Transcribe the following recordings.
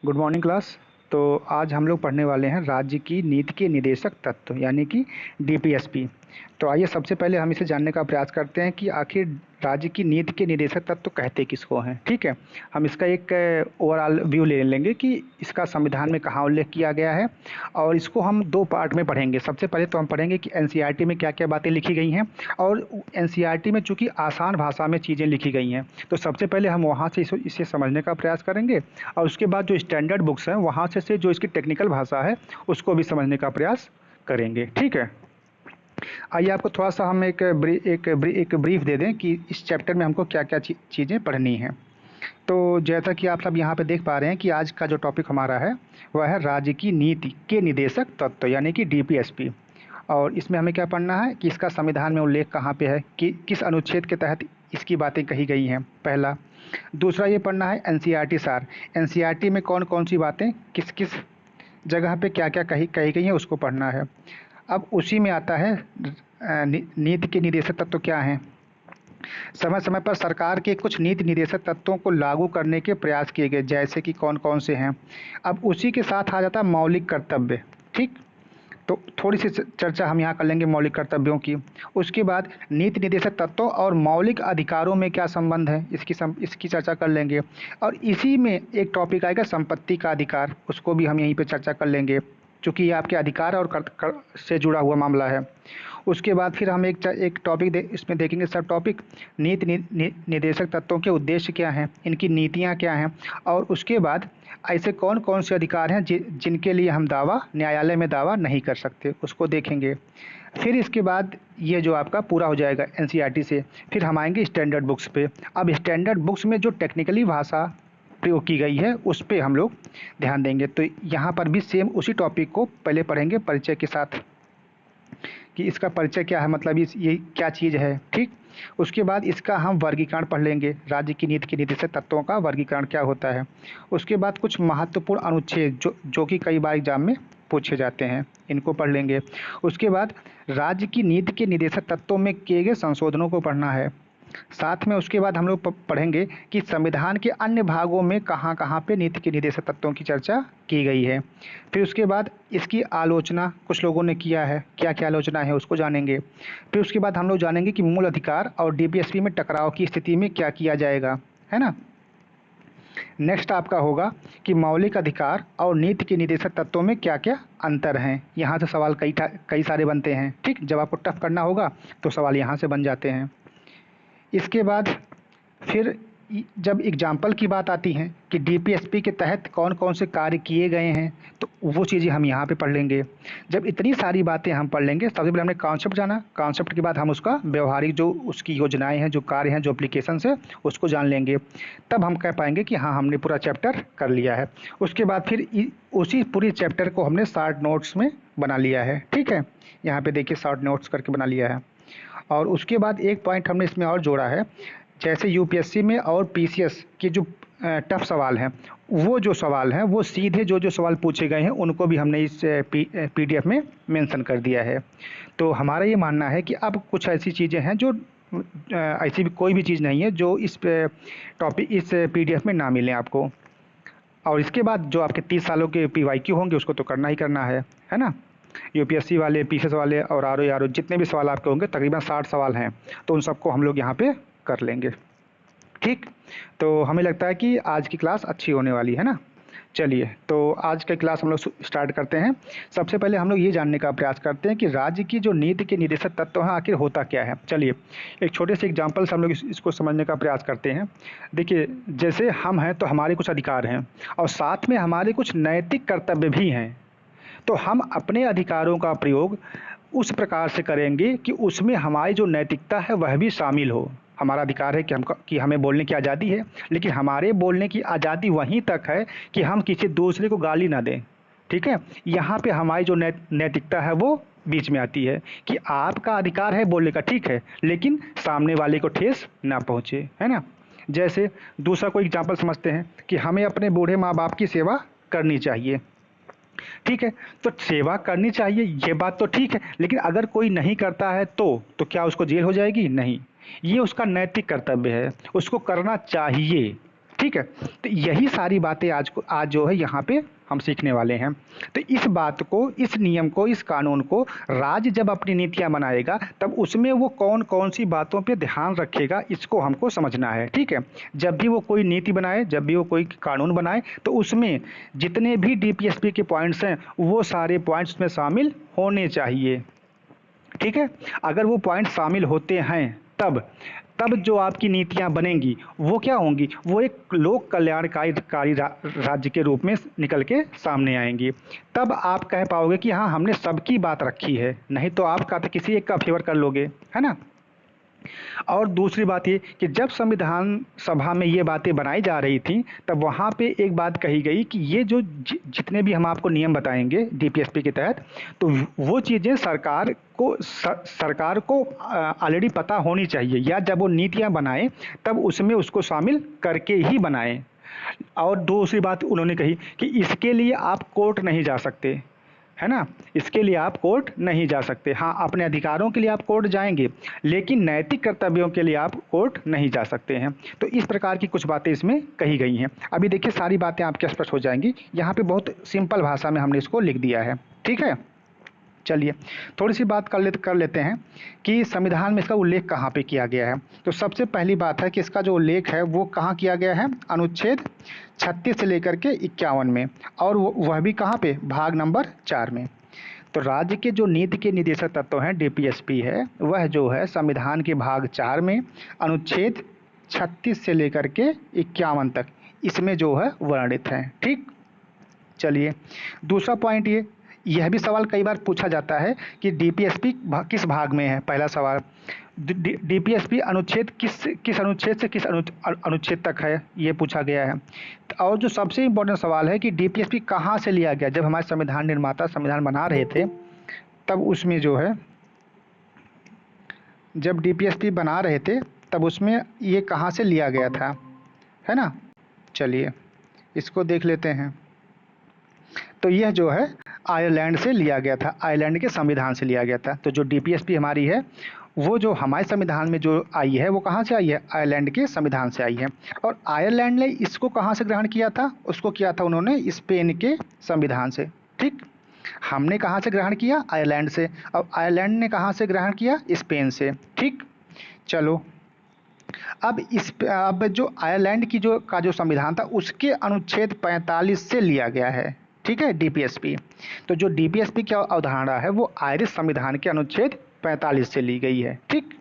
Good morning class. तो आज हम लोग पढ़ने वाले हैं राज्य की नीति के निदेशक तत्व यानी कि डीपीएसपी। तो आइए सबसे पहले हम इसे जानने का प्रयास करते हैं कि आखिर राज्य की नीति के निदेशक तत्व कहते किसको हैं। ठीक है, हम इसका एक ओवरऑल व्यू ले लेंगे कि इसका संविधान में कहाँ उल्लेख किया गया है और इसको हम दो पार्ट में पढ़ेंगे। सबसे पहले तो हम पढ़ेंगे कि एनसीईआरटी में क्या क्या बातें लिखी गई हैं, और एनसीईआरटी में चूँकि आसान भाषा में चीज़ें लिखी गई हैं तो सबसे पहले हम वहाँ से इसे समझने का प्रयास करेंगे, और उसके बाद जो स्टैंडर्ड बुक्स हैं वहाँ से जो इसकी टेक्निकल भाषा है उसको भी समझने का प्रयास करेंगे। ठीक है, आइए आपको थोड़ा सा हम एक ब्रीफ दे दें कि इस चैप्टर में हमको क्या क्या चीज़ें पढ़नी हैं। तो जैसा कि आप सब यहाँ पे देख पा रहे हैं कि आज का जो टॉपिक हमारा है वह है राज्य की नीति के निदेशक तत्व यानी कि डीपीएसपी। और इसमें हमें क्या पढ़ना है कि इसका संविधान में उल्लेख कहाँ पे है, कि किस अनुच्छेद के तहत इसकी बातें कही गई हैं, पहला। दूसरा ये पढ़ना है एनसीईआरटी सार, एनसीईआरटी में कौन कौन सी बातें किस किस जगह पे क्या क्या कही गई हैं उसको पढ़ना है। अब उसी में आता है नीति के निदेशक तत्व क्या हैं। समय समय पर सरकार के कुछ नीति निदेशक तत्वों को लागू करने के प्रयास किए गए, जैसे कि कौन कौन से हैं। अब उसी के साथ आ जाता है मौलिक कर्तव्य। ठीक, तो थोड़ी सी चर्चा हम यहाँ कर लेंगे मौलिक कर्तव्यों की। उसके बाद नीति निदेशक तत्वों और मौलिक अधिकारों में क्या संबंध है इसकी चर्चा कर लेंगे। और इसी में एक टॉपिक आएगा संपत्ति का अधिकार, उसको भी हम यहीं पे चर्चा कर लेंगे क्योंकि ये आपके अधिकार और कर से जुड़ा हुआ मामला है। उसके बाद फिर हम एक टॉपिक इसमें देखेंगे, सब टॉपिक निदेशक तत्वों के उद्देश्य क्या हैं, इनकी नीतियाँ क्या हैं, और उसके बाद ऐसे कौन कौन से अधिकार हैं जिनके लिए हम न्यायालय में दावा नहीं कर सकते, उसको देखेंगे। फिर इसके बाद ये जो आपका पूरा हो जाएगा एनसीईआरटी से, फिर हम आएंगे स्टैंडर्ड बुक्स पे। अब स्टैंडर्ड बुक्स में जो टेक्निकली भाषा प्रयोग की गई है उस पे हम लोग ध्यान देंगे। तो यहाँ पर भी सेम उसी टॉपिक को पहले पढ़ेंगे परिचय के साथ कि इसका परिचय क्या है, मतलब ये क्या चीज़ है। ठीक, उसके बाद इसका हम वर्गीकरण पढ़ लेंगे, राज्य की नीति के निदेशक तत्वों का वर्गीकरण क्या होता है। उसके बाद कुछ महत्वपूर्ण अनुच्छेद जो कि कई बार एग्जाम में पूछे जाते हैं, इनको पढ़ लेंगे। उसके बाद राज्य की नीति के निदेशक तत्वों में किए गए संशोधनों को पढ़ना है। साथ में उसके बाद हम लोग पढ़ेंगे कि संविधान के अन्य भागों में कहाँ कहाँ पे नीति के निदेशक तत्वों की चर्चा की गई है। फिर उसके बाद इसकी आलोचना कुछ लोगों ने किया है, क्या क्या आलोचना है उसको जानेंगे। फिर उसके बाद हम लोग जानेंगे कि मूल अधिकार और डीपीएसपी में टकराव की स्थिति में क्या किया जाएगा, है ना। नेक्स्ट आपका होगा कि मौलिक अधिकार और नीति के निदेशक तत्वों में क्या क्या अंतर हैं। यहाँ से सवाल कई सारे बनते हैं। ठीक, जब आपको टफ करना होगा तो सवाल यहाँ से बन जाते हैं। इसके बाद फिर जब एग्जाम्पल की बात आती है कि डीपीएसपी के तहत कौन कौन से कार्य किए गए हैं तो वो चीज़ें हम यहाँ पे पढ़ लेंगे। जब इतनी सारी बातें हम पढ़ लेंगे, सबसे पहले हमने कॉन्सेप्ट जाना, कॉन्सेप्ट के बाद हम उसका व्यवहारिक जो उसकी योजनाएं हैं, जो कार्य हैं, जो एप्लीकेशंस है उसको जान लेंगे। तब हम कह पाएंगे कि हाँ हमने पूरा चैप्टर कर लिया है। उसके बाद फिर उसी पूरी चैप्टर को हमने शॉर्ट नोट्स में बना लिया है। ठीक है, यहाँ पे देखिए शॉर्ट नोट्स करके बना लिया है। और उसके बाद एक पॉइंट हमने इसमें और जोड़ा है, जैसे यूपीएससी में और पीसीएस के जो टफ सवाल हैं, वो जो सवाल हैं वो सीधे जो सवाल पूछे गए हैं उनको भी हमने इस पीडीएफ में मेंशन कर दिया है। तो हमारा ये मानना है कि अब कुछ ऐसी चीज़ें हैं जो ऐसी भी कोई भी चीज़ नहीं है जो इस पीडीएफ में ना मिले आपको। और इसके बाद जो आपके 30 सालों के पीवाईक्यू होंगे उसको तो करना ही करना है ना। यूपीएससी वाले, पीसीएस वाले और आरओ जितने भी सवाल आपके होंगे, तकरीबन 60 सवाल हैं, तो उन सबको हम लोग यहाँ पे कर लेंगे। ठीक, तो हमें लगता है कि आज की क्लास अच्छी होने वाली है ना। चलिए, तो आज की क्लास हम लोग स्टार्ट करते हैं। सबसे पहले हम लोग ये जानने का प्रयास करते हैं कि राज्य की जो नीति के निदेशक तत्व हैं आखिर होता क्या है। चलिए एक छोटे से एग्जाम्पल से हम लोग इसको समझने का प्रयास करते हैं। देखिए, जैसे हम हैं तो हमारे कुछ अधिकार हैं और साथ में हमारे कुछ नैतिक कर्तव्य भी हैं। तो हम अपने अधिकारों का प्रयोग उस प्रकार से करेंगे कि उसमें हमारी जो नैतिकता है वह भी शामिल हो। हमारा अधिकार है कि हमें बोलने की आज़ादी है, लेकिन हमारे बोलने की आज़ादी वहीं तक है कि हम किसी दूसरे को गाली ना दें। ठीक है, यहाँ पे हमारी जो नैतिकता है वो बीच में आती है कि आपका अधिकार है बोलने का, ठीक है, लेकिन सामने वाले को ठेस ना पहुँचे, है ना। जैसे दूसरा कोई एग्जाम्पल समझते हैं कि हमें अपने बूढ़े माँ बाप की सेवा करनी चाहिए। ठीक है, तो सेवा करनी चाहिए ये बात तो ठीक है, लेकिन अगर कोई नहीं करता है तो क्या उसको जेल हो जाएगी? नहीं, ये उसका नैतिक कर्तव्य है, उसको करना चाहिए। ठीक है। तो यही सारी बातें आज जो है यहाँ पे हम सीखने वाले हैं। तो इस बात को, इस नियम को, इस कानून को राज्य जब अपनी नीतियाँ बनाएगा तब उसमें वो कौन कौन सी बातों पे ध्यान रखेगा, इसको हमको समझना है। ठीक है। जब भी वो कोई नीति बनाए, जब भी वो कोई कानून बनाए, तो उसमें जितने भी डीपीएसपी के पॉइंट्स हैं वो सारे पॉइंट्स में शामिल होने चाहिए। ठीक है। अगर वो पॉइंट शामिल होते हैं तब तब जो आपकी नीतियां बनेंगी वो क्या होंगी, वो एक लोक कल्याणकारी राज्य के रूप में निकल के सामने आएंगी। तब आप कह पाओगे कि हाँ, हमने सबकी बात रखी है। नहीं तो आप का तो किसी एक का फेवर कर लोगे, है ना। और दूसरी बात ये कि जब संविधान सभा में ये बातें बनाई जा रही थी तब वहाँ पे एक बात कही गई कि ये जो जितने भी हम आपको नियम बताएंगे डीपीएसपी के तहत, तो वो चीज़ें सरकार को ऑलरेडी पता होनी चाहिए, या जब वो नीतियाँ बनाए तब उसमें उसको शामिल करके ही बनाएं। और दूसरी बात उन्होंने कही कि इसके लिए आप कोर्ट नहीं जा सकते, है ना। इसके लिए आप कोर्ट नहीं जा सकते। हाँ, अपने अधिकारों के लिए आप कोर्ट जाएंगे, लेकिन नैतिक कर्तव्यों के लिए आप कोर्ट नहीं जा सकते हैं। तो इस प्रकार की कुछ बातें इसमें कही गई हैं। अभी देखिए सारी बातें आपके स्पष्ट हो जाएंगी। यहाँ पे बहुत सिंपल भाषा में हमने इसको लिख दिया है। ठीक है। चलिए थोड़ी सी बात कर लेते हैं कि संविधान में इसका उल्लेख कहाँ पे किया गया है। तो सबसे पहली बात है कि इसका जो उल्लेख है वो कहाँ किया गया है, अनुच्छेद 36 से लेकर के 51 में, और वह भी कहाँ पे, भाग नंबर 4 में। तो राज्य के जो नीति के निदेशक तत्व हैं, डीपीएसपी है, वह जो है संविधान के भाग 4 में अनुच्छेद 36 से लेकर के 51 तक इसमें जो है वर्णित है। ठीक। चलिए दूसरा पॉइंट, यह भी सवाल कई बार पूछा जाता है कि डीपीएसपी किस भाग में है। पहला सवाल, डीपीएसपी अनुच्छेद किस अनुच्छेद से किस अनुच्छेद तक है, ये पूछा गया है। और जो सबसे इम्पोर्टेंट सवाल है कि डीपीएसपी कहाँ से लिया गया। जब हमारे संविधान निर्माता संविधान बना रहे थे तब उसमें जो है, जब डीपीएसपी बना रहे थे तब उसमें ये कहाँ से लिया गया था, है ना। चलिए इसको देख लेते हैं। तो यह जो है आयरलैंड से लिया गया था, आयरलैंड के संविधान से लिया गया था। तो जो डीपीएसपी हमारी है वो जो हमारे संविधान में जो आई है वो कहाँ से आई है, आयरलैंड के संविधान से आई है। और आयरलैंड ने इसको कहाँ से ग्रहण किया था, उसको किया था उन्होंने स्पेन के संविधान से। ठीक। हमने कहाँ से ग्रहण किया, आयरलैंड से, और आयरलैंड ने कहाँ से ग्रहण किया, स्पेन से। ठीक। चलो अब जो आयरलैंड की जो संविधान था उसके अनुच्छेद 45 से लिया गया है। ठीक है, डीपीएसपी। तो जो डीपीएसपी की अवधारणा है वो आयरिश संविधान के अनुच्छेद 45 से ली गई है। ठीक।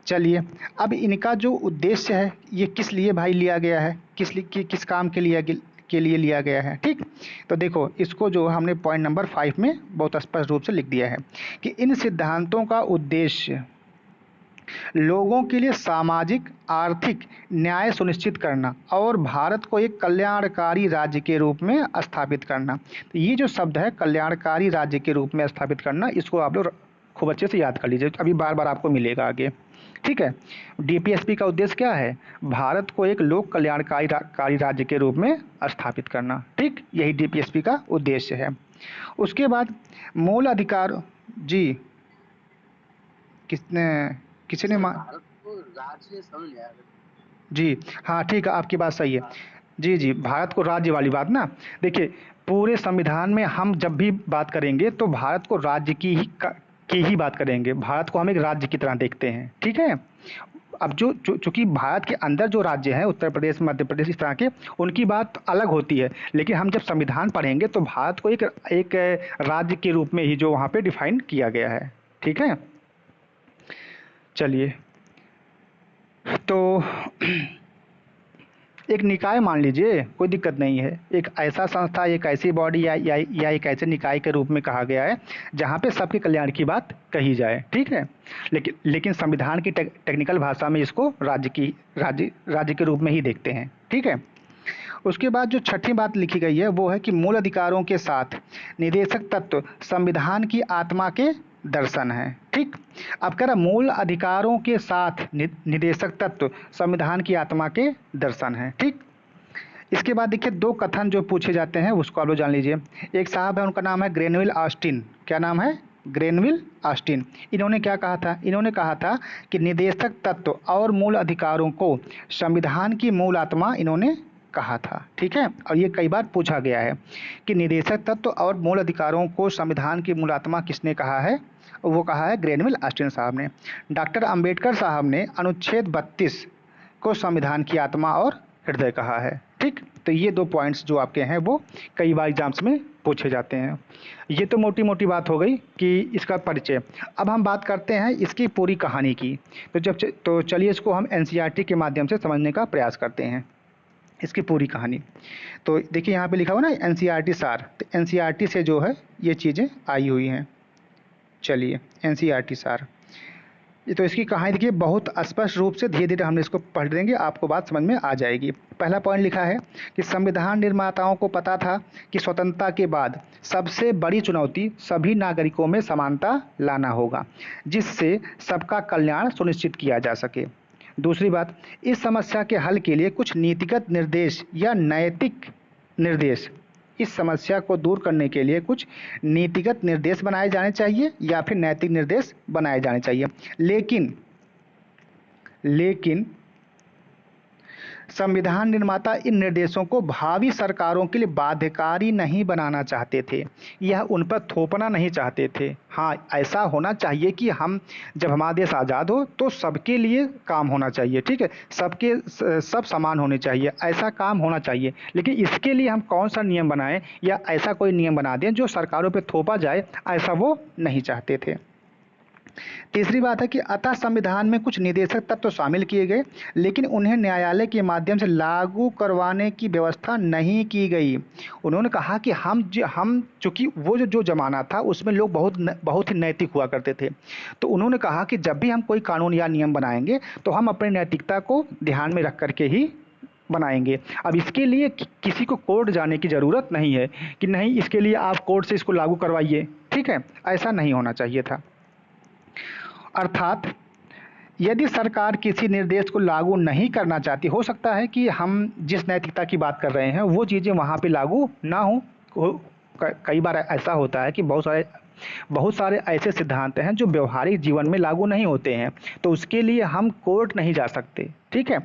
चलिए अब इनका जो उद्देश्य है ये किस लिए भाई लिया गया है, किस काम के लिए लिया गया है। ठीक। तो देखो इसको जो हमने पॉइंट नंबर 5 में बहुत स्पष्ट रूप से लिख दिया है कि इन सिद्धांतों का उद्देश्य लोगों के लिए सामाजिक आर्थिक न्याय सुनिश्चित करना और भारत को एक कल्याणकारी राज्य के रूप में स्थापित करना। तो ये जो शब्द है कल्याणकारी राज्य के रूप में स्थापित करना, इसको आप लोग खूब अच्छे से याद कर लीजिए, अभी बार बार आपको मिलेगा आगे। ठीक है। डीपीएसपी का उद्देश्य क्या है, भारत को एक लोक कल्याणकारी राज्य के रूप में स्थापित करना। ठीक, यही डीपीएसपी का उद्देश्य है। उसके बाद मूल अधिकार, जी किसी ने भारत को राज्य समझ आया। जी हाँ, ठीक है, आपकी बात सही है। जी जी, भारत को राज्य वाली बात ना, देखिए पूरे संविधान में हम जब भी बात करेंगे तो भारत को राज्य की ही बात करेंगे। भारत को हम एक राज्य की तरह देखते हैं। ठीक है। अब चूंकि भारत के अंदर जो राज्य हैं, उत्तर प्रदेश, मध्य प्रदेश, इस तरह के, उनकी बात अलग होती है। लेकिन हम जब संविधान पढ़ेंगे तो भारत को एक राज्य के रूप में ही जो वहाँ पे डिफाइन किया गया है। ठीक है। चलिए तो एक निकाय मान लीजिए, कोई दिक्कत नहीं है, एक ऐसा संस्था, एक ऐसी बॉडी या एक ऐसे निकाय के रूप में कहा गया है जहाँ पे सबके कल्याण की बात कही जाए। ठीक है। लेकिन संविधान की टेक्निकल भाषा में इसको राज्य के रूप में ही देखते हैं। ठीक है। उसके बाद जो छठी बात लिखी गई है वो है कि मूल अधिकारों के साथ निदेशक तत्व संविधान की आत्मा के दर्शन है। ठीक। अब कह रहा मूल अधिकारों के साथ निदेशक तत्व संविधान की आत्मा के दर्शन है। ठीक। इसके बाद देखिए दो कथन जो पूछे जाते हैं उसको आप लोग जान लीजिए। एक साहब है, उनका नाम है ग्रेनविल ऑस्टिन। क्या नाम है ग्रेनविल ऑस्टिन। इन्होंने क्या कहा था? इन्होंने कहा था कि निदेशक तत्व और मूल अधिकारों को संविधान की मूल आत्मा इन्होंने कहा था। ठीक है, और ये कई बार पूछा गया है कि निदेशक तत्व और मूल अधिकारों को संविधान की मूल आत्मा किसने कहा है? वो कहा है ग्रेनविल ऑस्टिन साहब ने। डॉक्टर अंबेडकर साहब ने अनुच्छेद 32 को संविधान की आत्मा और हृदय कहा है। ठीक, तो ये 2 पॉइंट्स जो आपके हैं वो कई बार एग्जाम्स में पूछे जाते हैं। ये तो मोटी मोटी बात हो गई कि इसका परिचय। अब हम बात करते हैं इसकी पूरी कहानी की। तो चलिए इसको हम एनसीईआरटी के माध्यम से समझने का प्रयास करते हैं, इसकी पूरी कहानी। तो देखिए यहाँ पे लिखा हुआ ना एनसीईआरटी सार, तो एनसीईआरटी से जो है ये चीज़ें आई हुई हैं। चलिए एनसीईआरटी सार, तो इसकी कहानी देखिए बहुत स्पष्ट रूप से, धीरे धीरे हम इसको पढ़ देंगे, आपको बात समझ में आ जाएगी। पहला पॉइंट लिखा है कि संविधान निर्माताओं को पता था कि स्वतंत्रता के बाद सबसे बड़ी चुनौती सभी नागरिकों में समानता लाना होगा, जिससे सबका कल्याण सुनिश्चित किया जा सके। दूसरी बात, इस समस्या के हल के लिए कुछ नीतिगत निर्देश या नैतिक निर्देश, इस समस्या को दूर करने के लिए कुछ नीतिगत निर्देश बनाए जाने चाहिए या फिर नैतिक निर्देश बनाए जाने चाहिए। लेकिन संविधान निर्माता इन निर्देशों को भावी सरकारों के लिए बाध्यकारी नहीं बनाना चाहते थे, यह उन पर थोपना नहीं चाहते थे। हाँ, ऐसा होना चाहिए कि हम जब हमारा देश आज़ाद हो तो सबके लिए काम होना चाहिए। ठीक है, सब समान होने चाहिए, ऐसा काम होना चाहिए। लेकिन इसके लिए हम कौन सा नियम बनाएं या ऐसा कोई नियम बना दें जो सरकारों पर थोपा जाए, ऐसा वो नहीं चाहते थे। तीसरी बात है कि अतः संविधान में कुछ निदेशक तत्व शामिल किए गए, लेकिन उन्हें न्यायालय के माध्यम से लागू करवाने की व्यवस्था नहीं की गई। उन्होंने कहा कि हम चूंकि वो जो ज़माना था उसमें लोग बहुत ही नैतिक हुआ करते थे, तो उन्होंने कहा कि जब भी हम कोई कानून या नियम बनाएंगे तो हम अपनी नैतिकता को ध्यान में रख करके ही बनाएंगे। अब इसके लिए किसी को कोर्ट जाने की ज़रूरत नहीं है कि नहीं इसके लिए आप कोर्ट से इसको लागू करवाइए। ठीक है, ऐसा नहीं होना चाहिए था। अर्थात यदि सरकार किसी निर्देश को लागू नहीं करना चाहती, हो सकता है कि हम जिस नैतिकता की बात कर रहे हैं वो चीज़ें वहाँ पे लागू ना हो। कई बार ऐसा होता है कि बहुत सारे ऐसे सिद्धांत हैं जो व्यवहारिक जीवन में लागू नहीं होते हैं, तो उसके लिए हम कोर्ट नहीं जा सकते। ठीक है,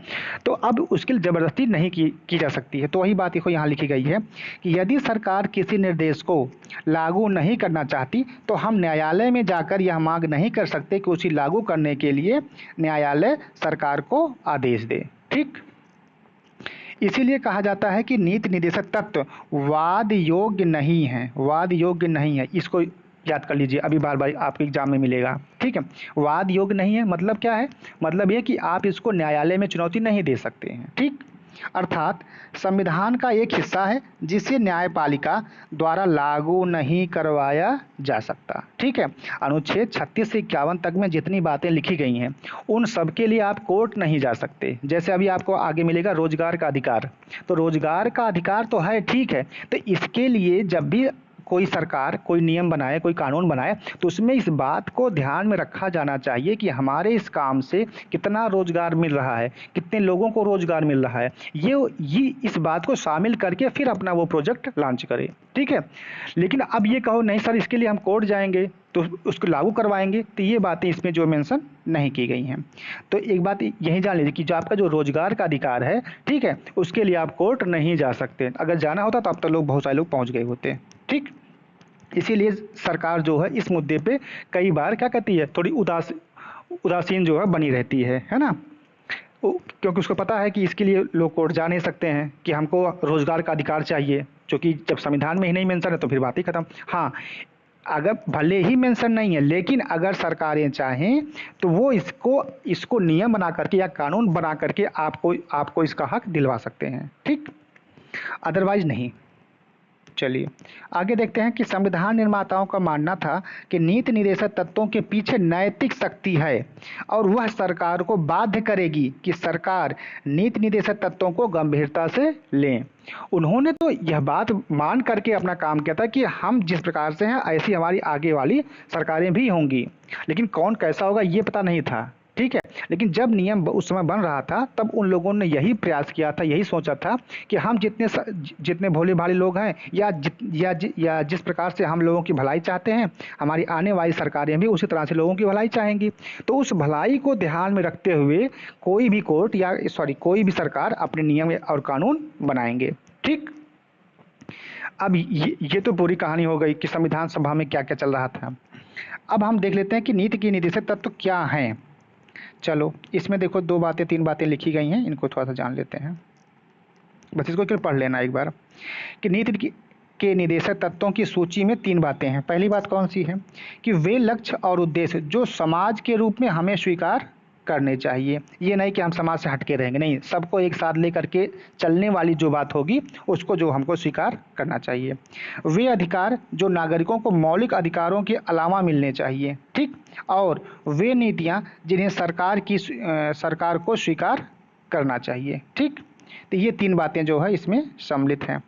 तो अब उसके लिए ज़बरदस्ती नहीं की जा सकती है। तो वही बात देखो यहाँ लिखी गई है कि यदि सरकार किसी निर्देश को लागू नहीं करना चाहती तो हम न्यायालय में जाकर यह मांग नहीं कर सकते कि उसे लागू करने के लिए न्यायालय सरकार को आदेश दे। ठीक, इसीलिए कहा जाता है कि नीति निदेशक तत्व वाद योग्य नहीं है, वाद योग्य नहीं है। इसको याद कर लीजिए, अभी बार बार आपके एग्जाम में मिलेगा। ठीक है, वाद योग्य नहीं है मतलब क्या है? मतलब ये कि आप इसको न्यायालय में चुनौती नहीं दे सकते हैं। ठीक, अर्थात संविधान का एक हिस्सा है जिसे न्यायपालिका द्वारा लागू नहीं करवाया जा सकता। ठीक है, अनुच्छेद 36 से 51 तक में जितनी बातें लिखी गई हैं उन सब के लिए आप कोर्ट नहीं जा सकते। जैसे अभी आपको आगे मिलेगा रोजगार का अधिकार, तो रोजगार का अधिकार तो है, ठीक है, तो इसके लिए जब भी कोई सरकार कोई नियम बनाए, कोई कानून बनाए, तो उसमें इस बात को ध्यान में रखा जाना चाहिए कि हमारे इस काम से कितना रोजगार मिल रहा है, कितने लोगों को रोजगार मिल रहा है। ये इस बात को शामिल करके फिर अपना वो प्रोजेक्ट लॉन्च करे। ठीक है, लेकिन अब ये कहो नहीं सर इसके लिए हम कोर्ट जाएंगे तो उसको लागू करवाएंगे, तो ये बातें इसमें जो मेंशन नहीं की गई हैं। तो एक बात यही जान लीजिए कि जो आपका जो रोजगार का अधिकार है, ठीक है, उसके लिए आप कोर्ट नहीं जा सकते। अगर जाना होता तो अब तो बहुत सारे लोग पहुंच गए होते। ठीक, इसीलिए सरकार जो है इस मुद्दे पे कई बार क्या कहती है, थोड़ी उदासीन जो है बनी रहती है ना, क्योंकि उसको पता है कि इसके लिए लोग कोर्ट जा नहीं सकते हैं, कि हमको रोजगार का अधिकार चाहिए, क्योंकि जब संविधान में ही नहीं मेंशन है तो फिर बात ही खत्म। हाँ, अगर भले ही मेंशन नहीं है, लेकिन अगर सरकारें चाहें तो वो इसको नियम बना करके या कानून बना करके आपको इसका हक दिलवा सकते हैं। ठीक, अदरवाइज नहीं। चलिए आगे देखते हैं कि संविधान निर्माताओं का मानना था कि नीति निदेशक तत्वों के पीछे नैतिक शक्ति है और वह सरकार को बाध्य करेगी कि सरकार नीति निदेशक तत्वों को गंभीरता से लें। उन्होंने तो यह बात मान करके अपना काम किया था कि हम जिस प्रकार से हैं ऐसी हमारी आगे वाली सरकारें भी होंगी, लेकिन कौन कैसा होगा ये पता नहीं था। ठीक है। लेकिन जब नियम उस समय बन रहा था तब उन लोगों ने यही प्रयास किया था, यही सोचा था कि हम जितने भोले भाले लोग हैं या जिस प्रकार से हम लोगों की भलाई चाहते हैं, हमारी आने वाली सरकारें भी उसी तरह से लोगों की भलाई चाहेंगी। तो उस भलाई को ध्यान में रखते हुए कोई भी कोर्ट या सॉरी कोई भी सरकार अपने नियम और कानून बनाएंगे। ठीक। अब ये तो पूरी कहानी हो गई कि संविधान सभा में क्या क्या चल रहा था। अब हम देख लेते हैं कि नीति के निर्देशक तत्व क्या हैं। चलो इसमें देखो 2 बातें 3 बातें लिखी गई हैं, इनको थोड़ा सा जान लेते हैं। बस इसको केवल पढ़ लेना एक बार कि के निर्देशक तत्वों की सूची में 3 बातें हैं। पहली बात कौन सी है कि वे लक्ष्य और उद्देश्य जो समाज के रूप में हमें स्वीकार करने चाहिए। ये नहीं कि हम समाज से हटके रहेंगे, नहीं, सबको एक साथ लेकर के चलने वाली जो बात होगी उसको जो हमको स्वीकार करना चाहिए। वे अधिकार जो नागरिकों को मौलिक अधिकारों के अलावा मिलने चाहिए। ठीक। और वे नीतियां जिन्हें सरकार को स्वीकार करना चाहिए। ठीक। तो ये 3 बातें जो है इसमें सम्मिलित हैं।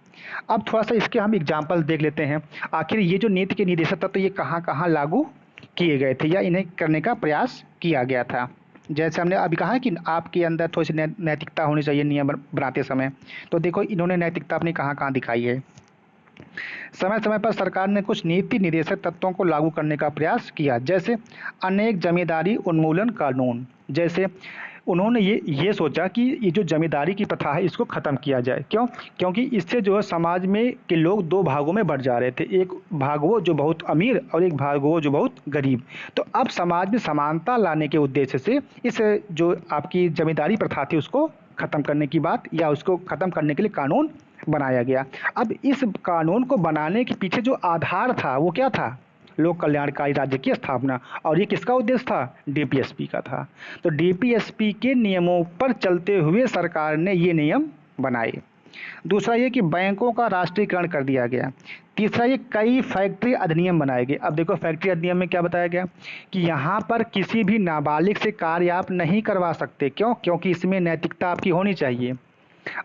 अब थोड़ा सा इसके हम एग्जाम्पल देख लेते हैं। आखिर ये जो नीति के निर्देशक तत्व ये कहाँ कहाँ लागू किए गए थे या इन्हें करने का प्रयास किया गया था। जैसे हमने अभी कहा है कि आपके अंदर थोड़ी सी नैतिकता होनी चाहिए नियम बनाते समय। तो देखो इन्होंने नैतिकता अपनी कहाँ कहाँ दिखाई है। समय समय पर सरकार ने कुछ नीति निर्देशक तत्वों को लागू करने का प्रयास किया, जैसे अनेक जमींदारी उन्मूलन कानून। जैसे उन्होंने ये सोचा कि ये जो जमींदारी की प्रथा है इसको ख़त्म किया जाए। क्यों? क्योंकि इससे जो है समाज में के लोग 2 भागों में बढ़ जा रहे थे, एक भाग वो जो बहुत अमीर और एक भाग वो जो बहुत गरीब। तो अब समाज में समानता लाने के उद्देश्य से इस जो आपकी जमींदारी प्रथा थी उसको ख़त्म करने की बात या उसको ख़त्म करने के लिए कानून बनाया गया। अब इस कानून को बनाने के पीछे जो आधार था वो क्या था? लोक कल्याणकारी राज्य की स्थापना। और ये किसका उद्देश्य था? डीपीएसपी का था। तो डीपीएसपी के नियमों पर चलते हुए सरकार ने ये नियम बनाए। दूसरा ये कि बैंकों का राष्ट्रीयकरण कर दिया गया। तीसरा ये कई फैक्ट्री अधिनियम बनाए गए। अब देखो फैक्ट्री अधिनियम में क्या बताया गया कि यहाँ पर किसी भी नाबालिग से कार्य आप नहीं करवा सकते। क्यों? क्योंकि इसमें नैतिकता आपकी होनी चाहिए।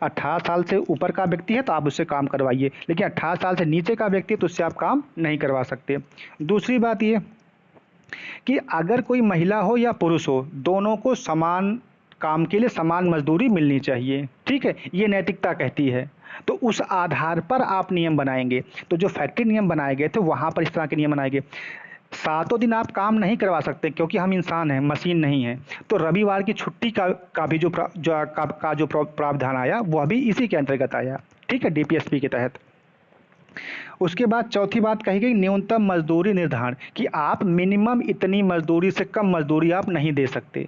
18 साल से ऊपर का व्यक्ति है तो आप उससे काम करवाइए, लेकिन 18 साल से नीचे का व्यक्ति है तो उससे आप काम नहीं करवा सकते। दूसरी बात ये कि अगर कोई महिला हो या पुरुष हो, दोनों को समान काम के लिए समान मजदूरी मिलनी चाहिए। ठीक है, ये नैतिकता कहती है। तो उस आधार पर आप नियम बनाएंगे। तो जो फैक्ट्री नियम बनाए गए थे वहाँ पर इस तरह के नियम बनाए गए। 7 दिन आप काम नहीं करवा सकते क्योंकि हम इंसान हैं, मशीन नहीं है। तो रविवार की छुट्टी का भी जो प्रावधान आया वह भी इसी के अंतर्गत आया। ठीक है, डीपीएसपी के तहत। उसके बाद चौथी बात कही गई न्यूनतम मजदूरी निर्धारण कि आप मिनिमम इतनी मजदूरी से कम मजदूरी आप नहीं दे सकते।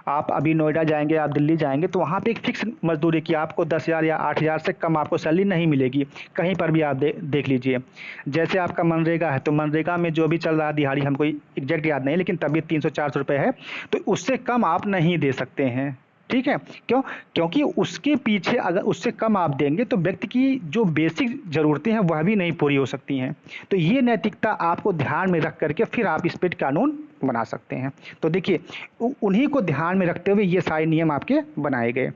आप अभी नोएडा जाएंगे, आप दिल्ली जाएंगे तो वहाँ पे एक फिक्स मजदूरी की आपको 10,000 या 8,000 से कम आपको सैलरी नहीं मिलेगी। कहीं पर भी आप देख लीजिए। जैसे आपका मनरेगा है तो मनरेगा में जो भी चल रहा है दिहाड़ी हमको एग्जैक्ट याद नहीं, लेकिन तभी 300-400 रुपये है। तो उससे कम आप नहीं दे सकते हैं। ठीक है, क्यों? क्योंकि उसके पीछे अगर उससे कम आप देंगे तो व्यक्ति की जो बेसिक ज़रूरतें हैं वह भी नहीं पूरी हो सकती हैं। तो ये नैतिकता आपको ध्यान में रख करके फिर आप इस पर कानून बना सकते हैं। तो देखिए उन्हीं को ध्यान में रखते हुए ये सारे नियम आपके बनाए गए।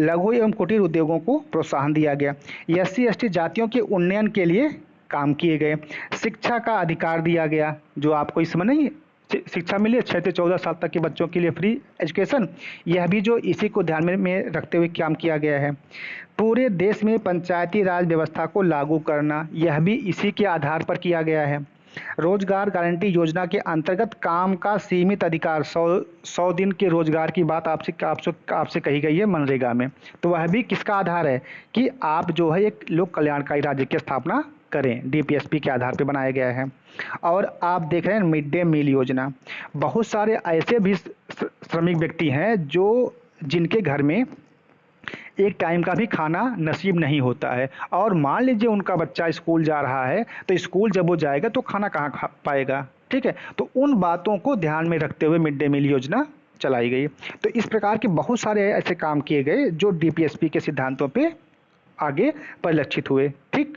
लघु एवं कुटीर उद्योगों को प्रोत्साहन दिया गया। SC/ST जातियों के उन्नयन के लिए काम किए गए। शिक्षा का अधिकार दिया गया, जो आपको इस समय नहीं शिक्षा मिली 6 से 14 साल तक के बच्चों के लिए फ्री एजुकेशन, यह भी जो इसी को ध्यान में रखते हुए काम किया गया है। पूरे देश में पंचायती राज व्यवस्था को लागू करना, यह भी इसी के आधार पर किया गया है। रोजगार गारंटी योजना के अंतर्गत काम का सीमित अधिकार 100 दिन के रोजगार की बात आपसे कही गई है मनरेगा में। तो वह भी किसका आधार है कि आप जो है एक लोक कल्याणकारी राज्य की स्थापना करें। डीपीएसपी के आधार पर बनाया गया है। और आप देख रहे हैं मिड डे मील योजना। बहुत सारे ऐसे भी श्रमिक व्यक्ति हैं जो जिनके घर में एक टाइम का भी खाना नसीब नहीं होता है, और मान लीजिए उनका बच्चा स्कूल जा रहा है तो स्कूल जब वो जाएगा तो खाना कहाँ खा पाएगा। ठीक है, तो उन बातों को ध्यान में रखते हुए मिड डे मील योजना चलाई गई। तो इस प्रकार के बहुत सारे ऐसे काम किए गए जो डीपीएसपी के सिद्धांतों पे आगे परिलक्षित हुए। ठीक,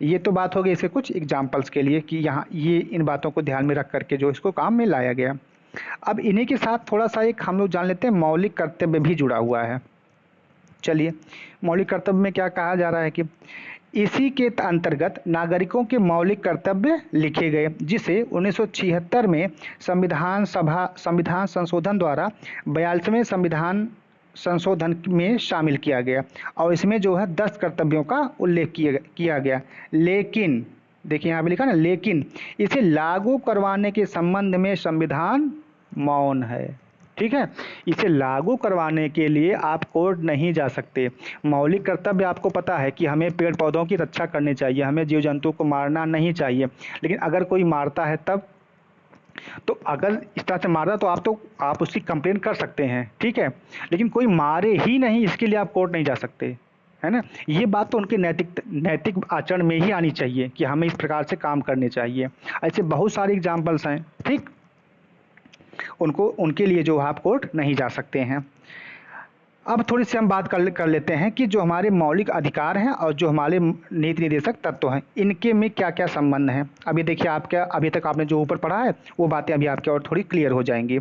ये तो बात हो गई इसके कुछ एग्जाम्पल्स के लिए कि यहाँ ये इन बातों को ध्यान में रख करके जो इसको काम में लाया गया। अब इन्हीं के साथ थोड़ा सा एक हम लोग जान लेते हैं मौलिक कर्तव्य भी जुड़ा हुआ है। चलिए, मौलिक कर्तव्य में क्या कहा जा रहा है कि इसी के अंतर्गत नागरिकों के मौलिक कर्तव्य लिखे गए, जिसे 1976 में संविधान संशोधन द्वारा 42वें संविधान संशोधन में शामिल किया गया और इसमें जो है 10 कर्तव्यों का उल्लेख किया गया। लेकिन देखिए यहाँ पे लिखा ना, लेकिन इसे लागू करवाने के संबंध में संविधान मौन है। ठीक है, इसे लागू करवाने के लिए आप कोर्ट नहीं जा सकते। मौलिक कर्तव्य आपको पता है कि हमें पेड़ पौधों की रक्षा करनी चाहिए, हमें जीव जंतु को मारना नहीं चाहिए, लेकिन अगर कोई मारता है तब, तो अगर इस तरह से मारा तो आप उसकी कंप्लेन कर सकते हैं, ठीक है, लेकिन कोई मारे ही नहीं इसके लिए आप कोर्ट नहीं जा सकते, है ना। ये बात तो उनके नैतिक आचरण में ही आनी चाहिए कि हमें इस प्रकार से काम करने चाहिए। ऐसे बहुत सारे एग्जाम्पल्स हैं, ठीक, उनके लिए जो आप कोर्ट नहीं जा सकते हैं। अब थोड़ी सी हम बात कर लेते हैं कि जो हमारे मौलिक अधिकार हैं और जो हमारे नीति निर्देशक तत्व हैं, इनके में क्या क्या संबंध हैं। अभी देखिए, अभी तक आपने जो ऊपर पढ़ा है वो बातें अभी आपके और थोड़ी क्लियर हो जाएंगी।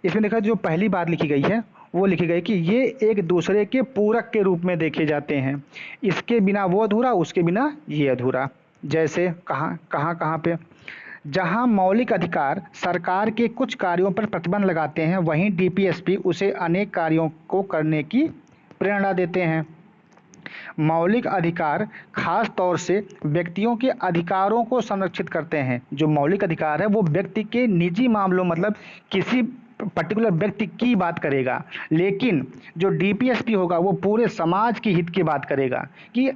इसमें देखा, जो पहली बात लिखी गई है वो लिखी गई कि ये एक दूसरे के पूरक के रूप में देखे जाते हैं, इसके बिना वो अधूरा, उसके बिना ये अधूरा। जैसे कहाँ पे, जहां मौलिक अधिकार सरकार के कुछ कार्यों पर प्रतिबंध लगाते हैं, वहीं डीपीएसपी उसे अनेक कार्यों को करने की प्रेरणा देते हैं। मौलिक अधिकार खास तौर से व्यक्तियों के अधिकारों को संरक्षित करते हैं। जो मौलिक अधिकार है वो व्यक्ति के निजी मामलों, मतलब किसी पर्टिकुलर व्यक्ति की बात करेगा, लेकिन जो डीपीएसपी होगा वो पूरे समाज की हित की बात करेगा कि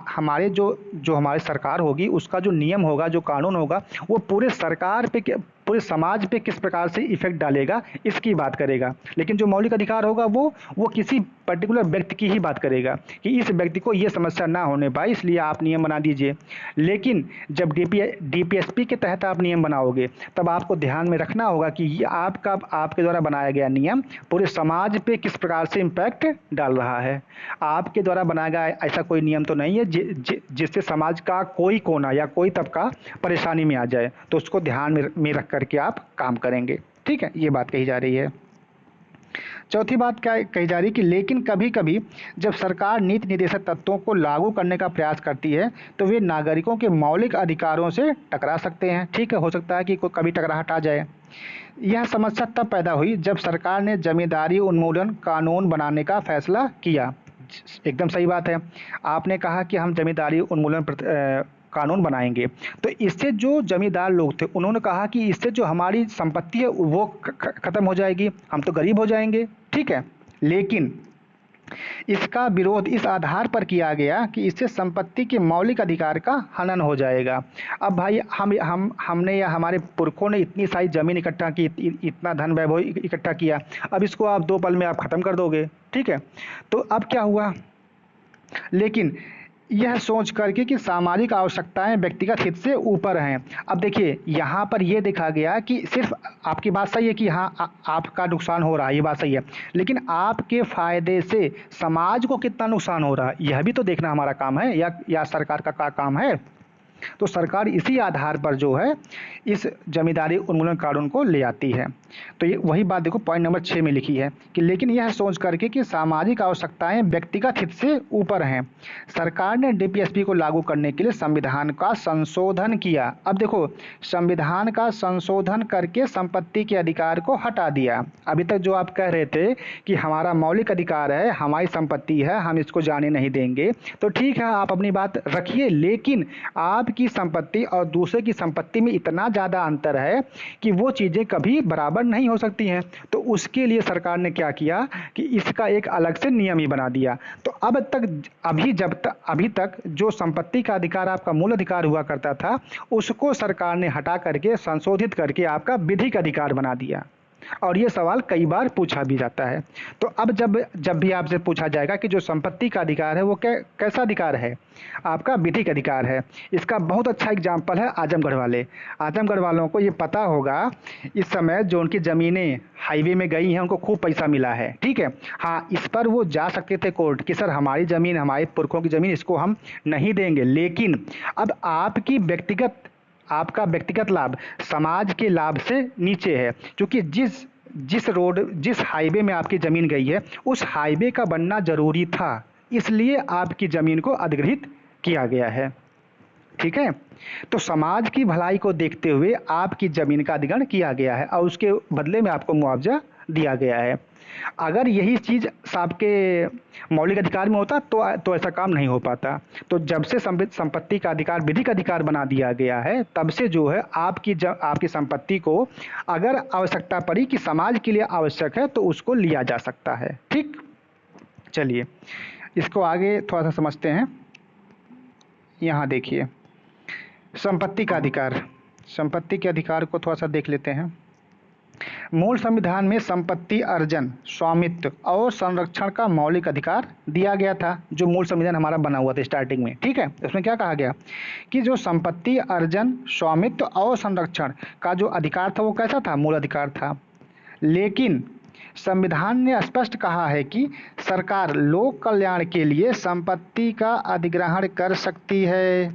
हमारे जो हमारी सरकार होगी उसका जो नियम होगा, जो कानून होगा, वो पूरे सरकार पे, पूरे समाज पे किस प्रकार से इफेक्ट डालेगा इसकी बात करेगा। लेकिन जो मौलिक अधिकार होगा वो किसी पर्टिकुलर व्यक्ति की ही बात करेगा कि इस व्यक्ति को ये समस्या ना होने पाए, इसलिए आप नियम बना दीजिए। लेकिन जब डीपीएसपी के तहत आप नियम बनाओगे तब आपको ध्यान में रखना होगा कि ये आपके द्वारा बनाया गया नियम पूरे समाज पे किस प्रकार से इम्पैक्ट डाल रहा है। आपके द्वारा बनाया गया ऐसा कोई नियम तो नहीं है जिससे समाज का कोई कोना या कोई तबका परेशानी में आ जाए, तो उसको ध्यान में रख करके आप काम करेंगे। ठीक है, ये बात कही जा रही है। चौथी बात क्या कही जा रही है कि लेकिन कभी कभी जब सरकार नीति निर्देशक तत्वों को लागू करने का प्रयास करती है तो वे नागरिकों के मौलिक अधिकारों से टकरा सकते हैं। ठीक है, हो सकता है कि कोई कभी टकराहट आ जाए। यह समस्या तब पैदा हुई जब सरकार ने जमींदारी उन्मूलन कानून बनाने का फैसला किया। एकदम सही बात है, आपने कहा कि हम जमींदारी उन्मूलन कानून बनाएंगे, तो इससे जो जमींदार लोग थे उन्होंने कहा कि इससे जो हमारी संपत्ति है वो खत्म हो जाएगी, हम तो गरीब हो जाएंगे। ठीक है, लेकिन इसका विरोध इस आधार पर किया गया कि इससे संपत्ति के मौलिक अधिकार का हनन हो जाएगा। अब भाई हमने या हमारे पुरखों ने इतनी सारी जमीन इकट्ठा की, इतना धन वैभव इकट्ठा किया, अब इसको आप 2 पल में आप ख़त्म कर दोगे। ठीक है, तो अब क्या हुआ, लेकिन यह सोच करके कि सामाजिक आवश्यकताएं व्यक्तिगत हित से ऊपर हैं। अब देखिए, यहाँ पर यह देखा गया कि सिर्फ आपकी बात सही है कि हाँ आपका नुकसान हो रहा है, ये बात सही है, लेकिन आपके फायदे से समाज को कितना नुकसान हो रहा है यह भी तो देखना हमारा काम है, या सरकार का काम है। तो सरकार इसी आधार पर जो है इस जमींदारी उन्मूलन कानून को ले आती है। तो ये वही बात देखो पॉइंट नंबर 6 में लिखी है कि लेकिन यह सोच करके कि सामाजिक आवश्यकताएं व्यक्तिगत हित से ऊपर हैं, सरकार ने डीपीएसपी को लागू करने के लिए संविधान का संशोधन किया। अब देखो, संविधान का संशोधन करके संपत्ति के अधिकार को हटा दिया। अभी तक जो आप कह रहे थे कि हमारा मौलिक अधिकार है, हमारी संपत्ति है, हम इसको जाने नहीं देंगे, तो ठीक है आप अपनी बात रखिए, लेकिन आपकी संपत्ति और दूसरे की संपत्ति में इतना ज़्यादा अंतर है कि वो चीज़ें कभी बराबर नहीं हो सकती हैं। तो उसके लिए सरकार ने क्या किया कि इसका एक अलग से नियम ही बना दिया। तो अभी तक जो संपत्ति का अधिकार आपका मूल अधिकार हुआ करता था, उसको सरकार ने हटा करके संशोधित करके आपका विधिक अधिकार बना दिया। और ये सवाल कई बार पूछा भी जाता है। तो अब जब भी आपसे पूछा जाएगा कि जो संपत्ति का अधिकार है वो कैसा अधिकार है, आपका विधिक अधिकार है। इसका बहुत अच्छा एग्जाम्पल है आजमगढ़ वाले। आजमगढ़ वालों को ये पता होगा इस समय जो उनकी ज़मीनें हाईवे में गई हैं उनको खूब पैसा मिला है। ठीक है, हाँ, इस पर वो जा सकते थे कोर्ट कि सर हमारी ज़मीन, हमारे पुरखों की ज़मीन, इसको हम नहीं देंगे, लेकिन अब आपका व्यक्तिगत लाभ समाज के लाभ से नीचे है, क्योंकि जिस हाईवे में आपकी ज़मीन गई है उस हाईवे का बनना जरूरी था, इसलिए आपकी ज़मीन को अधिग्रहित किया गया है। ठीक है, तो समाज की भलाई को देखते हुए आपकी ज़मीन का अधिग्रहण किया गया है और उसके बदले में आपको मुआवजा दिया गया है। अगर यही चीज़ आपके मौलिक अधिकार में होता तो ऐसा काम नहीं हो पाता। तो जब से संपत्ति का अधिकार विधिक अधिकार बना दिया गया है, तब से जो है आपकी संपत्ति को अगर आवश्यकता पड़ी कि समाज के लिए आवश्यक है तो उसको लिया जा सकता है। ठीक, चलिए इसको आगे थोड़ा सा समझते हैं। यहाँ देखिए, संपत्ति का अधिकार, संपत्ति के अधिकार को थोड़ा सा देख लेते हैं। मूल संविधान में संपत्ति अर्जन, स्वामित्व और संरक्षण का मौलिक अधिकार दिया गया था, जो मूल संविधान हमारा बना हुआ था स्टार्टिंग में। ठीक है, उसमें क्या कहा गया कि जो संपत्ति अर्जन, स्वामित्व और संरक्षण का जो अधिकार था वो कैसा था, मूल अधिकार था। लेकिन संविधान ने स्पष्ट कहा है कि सरकार लोक कल्याण के लिए संपत्ति का अधिग्रहण कर सकती है।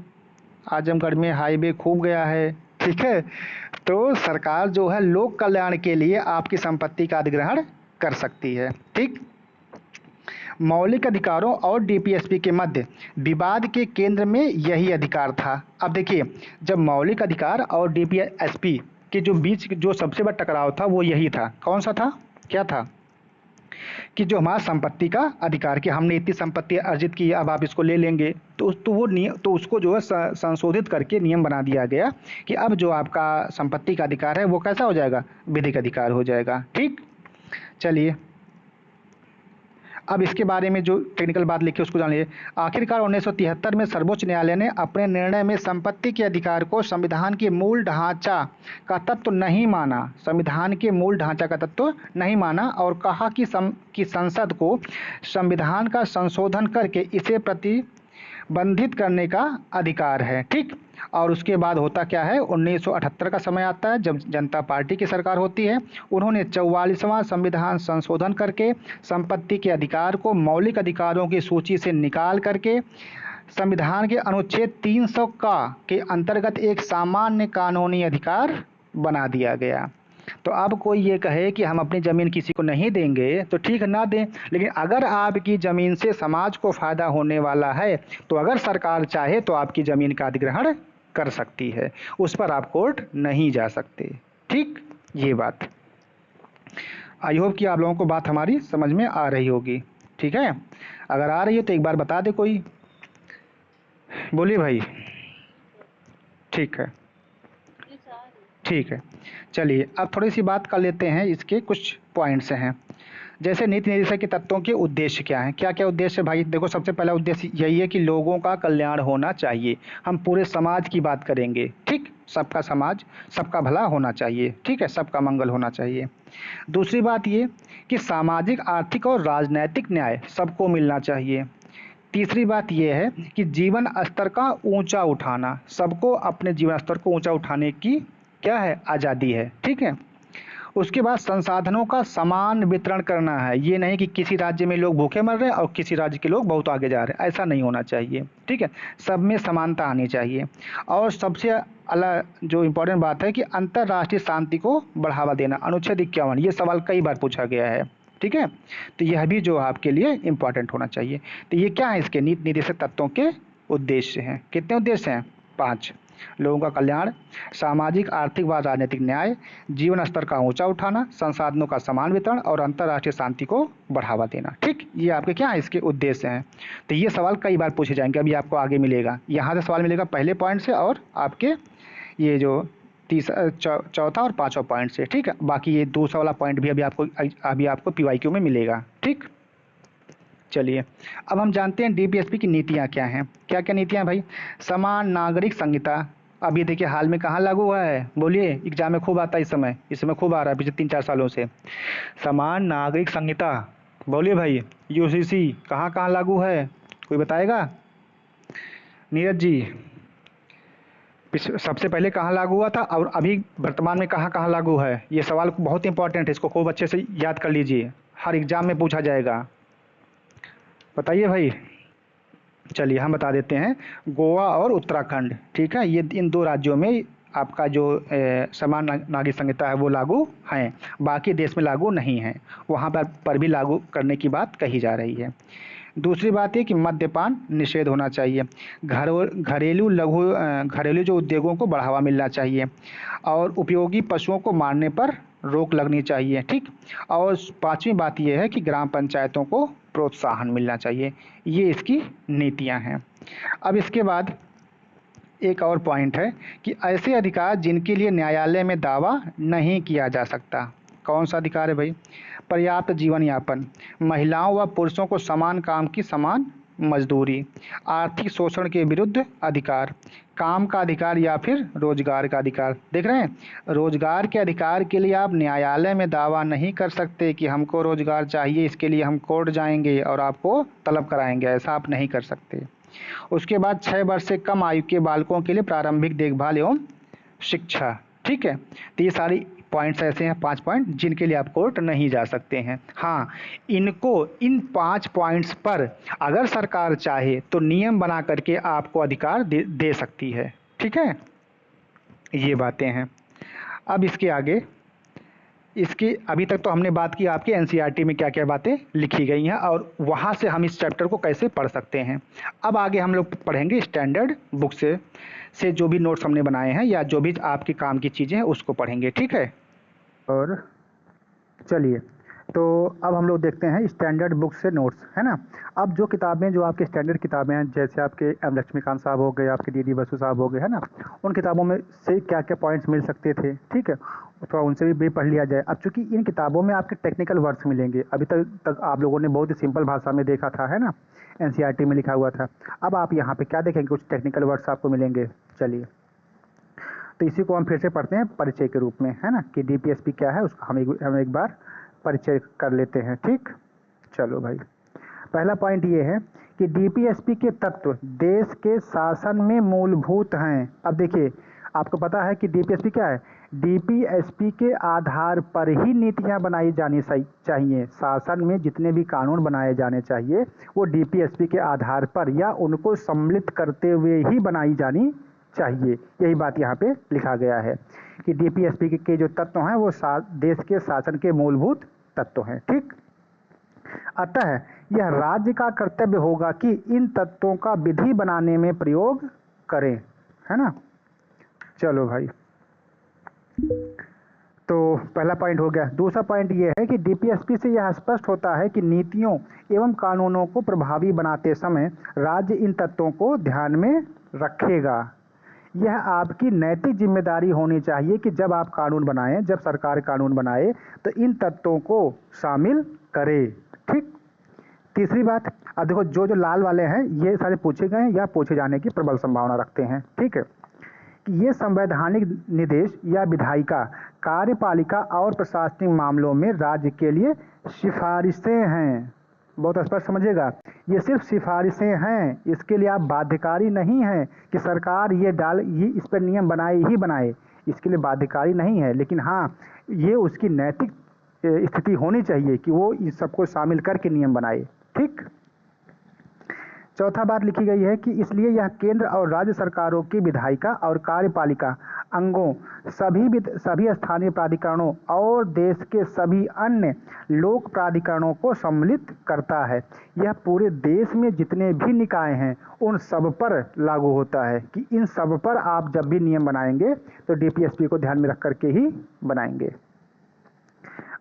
आजमगढ़ में हाईवे खूब गया है। ठीक है, तो सरकार जो है लोक कल्याण के लिए आपकी संपत्ति का अधिग्रहण कर सकती है। ठीक, मौलिक अधिकारों और डीपीएसपी के मध्य विवाद के केंद्र में यही अधिकार था। अब देखिए, जब मौलिक अधिकार और डीपीएसपी के जो बीच जो सबसे बड़ा टकराव था वो यही था। कौन सा था, क्या था कि जो हमारा संपत्ति का अधिकार, कि हमने इतनी संपत्ति अर्जित की, अब आप इसको ले लेंगे, तो वो नियम, तो उसको जो है संशोधित करके नियम बना दिया गया कि अब जो आपका संपत्ति का अधिकार है वो कैसा हो जाएगा, विधिक अधिकार हो जाएगा। ठीक, चलिए अब इसके बारे में जो टेक्निकल बात लिखी उसको जान लीजिए। आखिरकार 1973 में सर्वोच्च न्यायालय ने अपने निर्णय में संपत्ति के अधिकार को संविधान के मूल ढांचा का तत्व नहीं माना, संविधान के मूल ढांचा का तत्व नहीं माना और कहा कि संसद को संविधान का संशोधन करके इसे प्रतिबंधित करने का अधिकार है। ठीक, और उसके बाद होता क्या है, 1978 का समय आता है जब जनता पार्टी की सरकार होती है। उन्होंने 44वां संविधान संशोधन करके संपत्ति के अधिकार को मौलिक अधिकारों की सूची से निकाल करके संविधान के अनुच्छेद 300 के अंतर्गत एक सामान्य कानूनी अधिकार बना दिया गया। तो अब कोई ये कहे कि हम अपनी ज़मीन किसी को नहीं देंगे तो ठीक है, ना दें, लेकिन अगर आपकी ज़मीन से समाज को फ़ायदा होने वाला है तो अगर सरकार चाहे तो आपकी ज़मीन का अधिग्रहण कर सकती है, उस पर आप कोर्ट नहीं जा सकते। ठीक, ये बात आई होप कि आप लोगों को बात हमारी समझ में आ रही होगी। ठीक है, अगर आ रही है तो एक बार बता दे कोई, बोलिए भाई। ठीक है, ठीक है, चलिए अब थोड़ी सी बात कर लेते हैं, इसके कुछ पॉइंट्स हैं। जैसे नीति निर्देशक के तत्वों के उद्देश्य क्या हैं, क्या क्या उद्देश्य है भाई। देखो, सबसे पहला उद्देश्य यही है कि लोगों का कल्याण होना चाहिए, हम पूरे समाज की बात करेंगे। ठीक, सबका समाज, सबका भला होना चाहिए। ठीक है, सबका मंगल होना चाहिए। दूसरी बात ये कि सामाजिक, आर्थिक और राजनैतिक न्याय सबको मिलना चाहिए। तीसरी बात यह है कि जीवन स्तर का ऊंचा उठाना, सबको अपने जीवन स्तर को ऊंचा उठाने की क्या है, आज़ादी है। ठीक है, उसके बाद संसाधनों का समान वितरण करना है, ये नहीं कि किसी राज्य में लोग भूखे मर रहे हैं और किसी राज्य के लोग बहुत आगे जा रहे हैं, ऐसा नहीं होना चाहिए। ठीक है, सब में समानता आनी चाहिए। और सबसे अलग जो इम्पोर्टेंट बात है कि अंतर्राष्ट्रीय शांति को बढ़ावा देना, अनुच्छेद 51, ये सवाल कई बार पूछा गया है। ठीक है, तो यह भी जो आपके लिए इम्पोर्टेंट होना चाहिए। तो ये क्या है, इसके नीति निर्देशक तत्वों के उद्देश्य हैं। कितने उद्देश्य हैं, 5। लोगों का कल्याण, सामाजिक, आर्थिक व राजनीतिक न्याय, जीवन स्तर का ऊंचा उठाना, संसाधनों का समान वितरण और अंतर्राष्ट्रीय शांति को बढ़ावा देना। ठीक, ये आपके क्या है, इसके उद्देश्य हैं। तो ये सवाल कई बार पूछे जाएंगे, अभी आपको आगे मिलेगा, यहाँ से सवाल मिलेगा पहले पॉइंट से और आपके ये जो चौथा और 5वां पॉइंट से। ठीक है, बाकी ये दूसरा वाला पॉइंट भी अभी आपको PYQ में मिलेगा। ठीक, चलिए अब हम जानते हैं डीपीएसपी की नीतियाँ क्या हैं। क्या क्या नीतियाँ भाई, समान नागरिक संहिता, अब ये देखिए हाल में कहाँ लागू हुआ है, बोलिए, एग्जाम में खूब आता है, इस समय खूब आ रहा है पिछले 3-4 सालों से। समान नागरिक संहिता, बोलिए भाई, यूसीसी कहाँ कहाँ लागू है, कोई बताएगा, नीरज जी। सबसे पहले कहाँ लागू हुआ था और अभी वर्तमान में कहाँ कहाँ लागू है, ये सवाल बहुत इंपॉर्टेंट है, इसको खूब अच्छे से याद कर लीजिए, हर एग्जाम में पूछा जाएगा, बताइए भाई। चलिए हम बता देते हैं, गोवा और उत्तराखंड। ठीक है, ये इन 2 राज्यों में आपका जो समान नागरिक संहिता है वो लागू हैं, बाकी देश में लागू नहीं है, वहाँ पर भी लागू करने की बात कही जा रही है। दूसरी बात ये कि मद्यपान निषेध होना चाहिए। घरेलू जो उद्योगों को बढ़ावा मिलना चाहिए और उपयोगी पशुओं को मारने पर रोक लगनी चाहिए, ठीक। और पांचवी बात ये है कि ग्राम पंचायतों को प्रोत्साहन मिलना चाहिए। ये इसकी नीतियां हैं। अब इसके बाद एक और पॉइंट है कि ऐसे अधिकार जिनके लिए न्यायालय में दावा नहीं किया जा सकता। कौन सा अधिकार है भाई? पर्याप्त जीवन यापन, महिलाओं व पुरुषों को समान काम की समान मजदूरी, आर्थिक शोषण के विरुद्ध अधिकार, काम का अधिकार या फिर रोजगार का अधिकार। देख रहे हैं, रोजगार के अधिकार के लिए आप न्यायालय में दावा नहीं कर सकते कि हमको रोजगार चाहिए, इसके लिए हम कोर्ट जाएंगे और आपको तलब कराएंगे, ऐसा आप नहीं कर सकते। उसके बाद 6 वर्ष से कम आयु के बालकों के लिए प्रारंभिक देखभाल एवं शिक्षा, ठीक है। तो ये सारी पॉइंट्स ऐसे हैं, 5 पॉइंट जिनके लिए आप कोर्ट नहीं जा सकते हैं। हाँ, इन 5 पॉइंट्स पर अगर सरकार चाहे तो नियम बना करके आपको अधिकार दे सकती है, ठीक है। ये बातें हैं। अब इसके आगे, इसकी अभी तक तो हमने बात की आपके एनसीईआरटी में क्या क्या बातें लिखी गई हैं और वहाँ से हम इस चैप्टर को कैसे पढ़ सकते हैं। अब आगे हम लोग पढ़ेंगे स्टैंडर्ड बुक से जो भी नोट्स हमने बनाए हैं या जो भी आपके काम की चीज़ें हैं उसको पढ़ेंगे, ठीक है। और चलिए, तो अब हम लोग देखते हैं स्टैंडर्ड बुक से नोट्स, है ना। अब जो किताबें, जो आपके स्टैंडर्ड किताबें हैं, जैसे आपके एम लक्ष्मीकांत साहब हो गए, आपके डी बसु साहब हो गए, है ना, उन किताबों में से क्या क्या पॉइंट्स मिल सकते थे, ठीक है, तो उनसे भी पढ़ लिया जाए। अब चूंकि इन किताबों में आपके टेक्निकल वर्ड्स मिलेंगे, अभी तक आप लोगों ने बहुत ही सिंपल भाषा में देखा था, है ना, एनसीईआरटी में लिखा हुआ था। अब आप यहाँ पे क्या देखेंगे, कुछ टेक्निकल वर्ड्स आपको मिलेंगे। चलिए, तो इसी को हम फिर से पढ़ते हैं परिचय के रूप में, है ना, कि डीपीएसपी क्या है, उसका हम एक बार परिचय कर लेते हैं, ठीक। चलो भाई, पहला पॉइंट ये है कि डीपीएसपी के तत्व देश के शासन में मूलभूत हैं। अब देखिए, आपको पता है कि डीपीएसपी क्या है। डीपीएसपी के आधार पर ही नीतियां बनाई जानी चाहिए। शासन में जितने भी कानून बनाए जाने चाहिए वो डीपीएसपी के आधार पर या उनको सम्मिलित करते हुए ही बनाई जानी चाहिए। यही बात यहाँ पे लिखा गया है कि डीपीएसपी के जो तत्व हैं वो देश के शासन के मूलभूत तत्व हैं, ठीक। अतः यह राज्य का कर्तव्य होगा कि इन तत्वों का विधि बनाने में प्रयोग करें, है ना। चलो भाई, तो पहला पॉइंट हो गया। दूसरा पॉइंट यह है कि डीपीएसपी से यह स्पष्ट होता है कि नीतियों एवं कानूनों को प्रभावी बनाते समय राज्य इन तत्वों को ध्यान में रखेगा। यह आपकी नैतिक जिम्मेदारी होनी चाहिए कि जब आप कानून बनाएं, जब सरकार कानून बनाए तो इन तत्वों को शामिल करे, ठीक। तीसरी बात, अब देखो जो जो लाल वाले हैं ये सारे पूछे गए या पूछे जाने की प्रबल संभावना रखते हैं, ठीक है। कि ये संवैधानिक निर्देश या विधायिका, कार्यपालिका और प्रशासनिक मामलों में राज्य के लिए सिफारिशें हैं। बहुत स्पष्ट समझिएगा, ये सिर्फ सिफारिशें हैं, इसके लिए आप बाध्यकारी नहीं हैं कि सरकार ये इस पर नियम बनाए ही बनाए, इसके लिए बाध्यकारी नहीं है। लेकिन हाँ, ये उसकी नैतिक स्थिति होनी चाहिए कि वो इस सबको शामिल करके नियम बनाए, ठीक। चौथा बात लिखी गई है कि इसलिए यह केंद्र और राज्य सरकारों की विधायिका और कार्यपालिका अंगों, सभी स्थानीय प्राधिकरणों और देश के सभी अन्य लोक प्राधिकरणों को सम्मिलित करता है। यह पूरे देश में जितने भी निकाय हैं उन सब पर लागू होता है कि इन सब पर आप जब भी नियम बनाएंगे तो डीपीएसपी को ध्यान में रख करके ही बनाएंगे।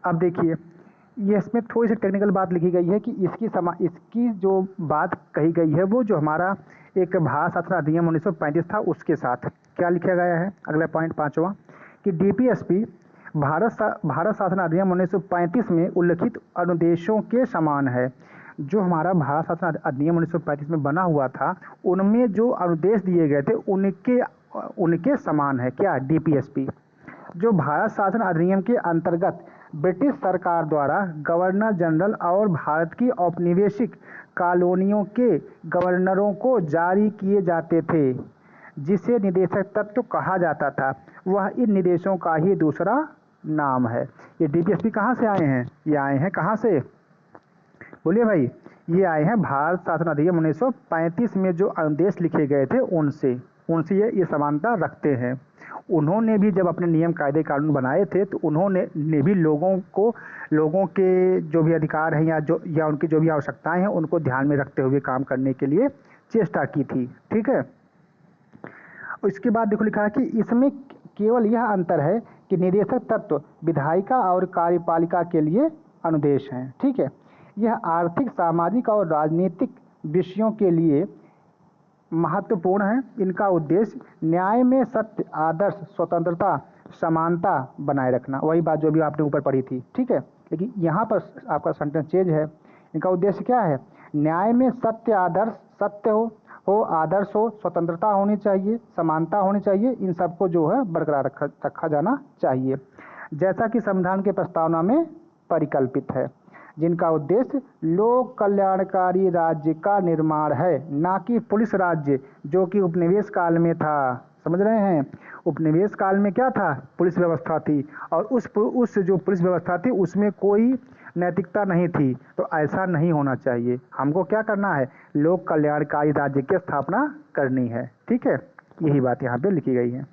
अब देखिए, ये इसमें थोड़ी सी टेक्निकल बात लिखी गई है कि इसकी जो बात कही गई है वो जो हमारा एक भारत शासन अधिनियम 1935 था उसके साथ क्या लिखा गया है। अगला पॉइंट 5वां कि डीपीएसपी भारत शासन अधिनियम 1935 में उल्लिखित अनुदेशों के समान है। जो हमारा भारत शासन अधिनियम 1935 में बना हुआ था उनमें जो अनुदेश दिए गए थे उनके समान है क्या, डीपीएसपी। जो भारत शासन अधिनियम के अंतर्गत ब्रिटिश सरकार द्वारा गवर्नर जनरल और भारत की औपनिवेशिक कॉलोनियों के गवर्नरों को जारी किए जाते थे, जिसे निदेशक तत्व कहा जाता था, वह इन निदेशों का ही दूसरा नाम है। ये डीपीएसपी कहाँ से आए हैं? ये आए हैं कहाँ से? बोलिए भाई, ये आए हैं भारत शासन अधिनियम 1935 में जो अनुदेश लिखे गए थे उनसे उनसे ये समानता रखते हैं। उन्होंने भी जब अपने नियम कायदे कानून बनाए थे तो उन्होंने ने भी लोगों के जो भी अधिकार हैं या उनकी जो भी आवश्यकताएं हैं उनको ध्यान में रखते हुए काम करने के लिए चेष्टा की थी। ठीक है। इसके बाद देखो लिखा है कि इसमें केवल यह अंतर है कि निदेशक तत्व विधायिका और कार्यपालिका के लिए अनुदेश हैं। ठीक है। यह आर्थिक, सामाजिक और राजनीतिक विषयों के लिए महत्वपूर्ण है। इनका उद्देश्य न्याय में सत्य, आदर्श, स्वतंत्रता, समानता बनाए रखना। वही बात जो भी आपने ऊपर पढ़ी थी। ठीक है। लेकिन यहाँ पर आपका सेंटेंस चेंज है। इनका उद्देश्य क्या है? न्याय में सत्य, आदर्श, सत्य हो, आदर्श हो, स्वतंत्रता होनी चाहिए, समानता होनी चाहिए। इन सबको जो है बरकरार रखा जाना चाहिए, जैसा कि संविधान के प्रस्तावना में परिकल्पित है, जिनका उद्देश्य लोक कल्याणकारी राज्य का निर्माण है, ना कि पुलिस राज्य जो कि उपनिवेश काल में था। समझ रहे हैं? उपनिवेश काल में क्या था? पुलिस व्यवस्था थी, और उस जो पुलिस व्यवस्था थी उसमें कोई नैतिकता नहीं थी। तो ऐसा नहीं होना चाहिए। हमको क्या करना है? लोक कल्याणकारी राज्य की स्थापना करनी है। ठीक है। यही बात यहाँ पे लिखी गई है।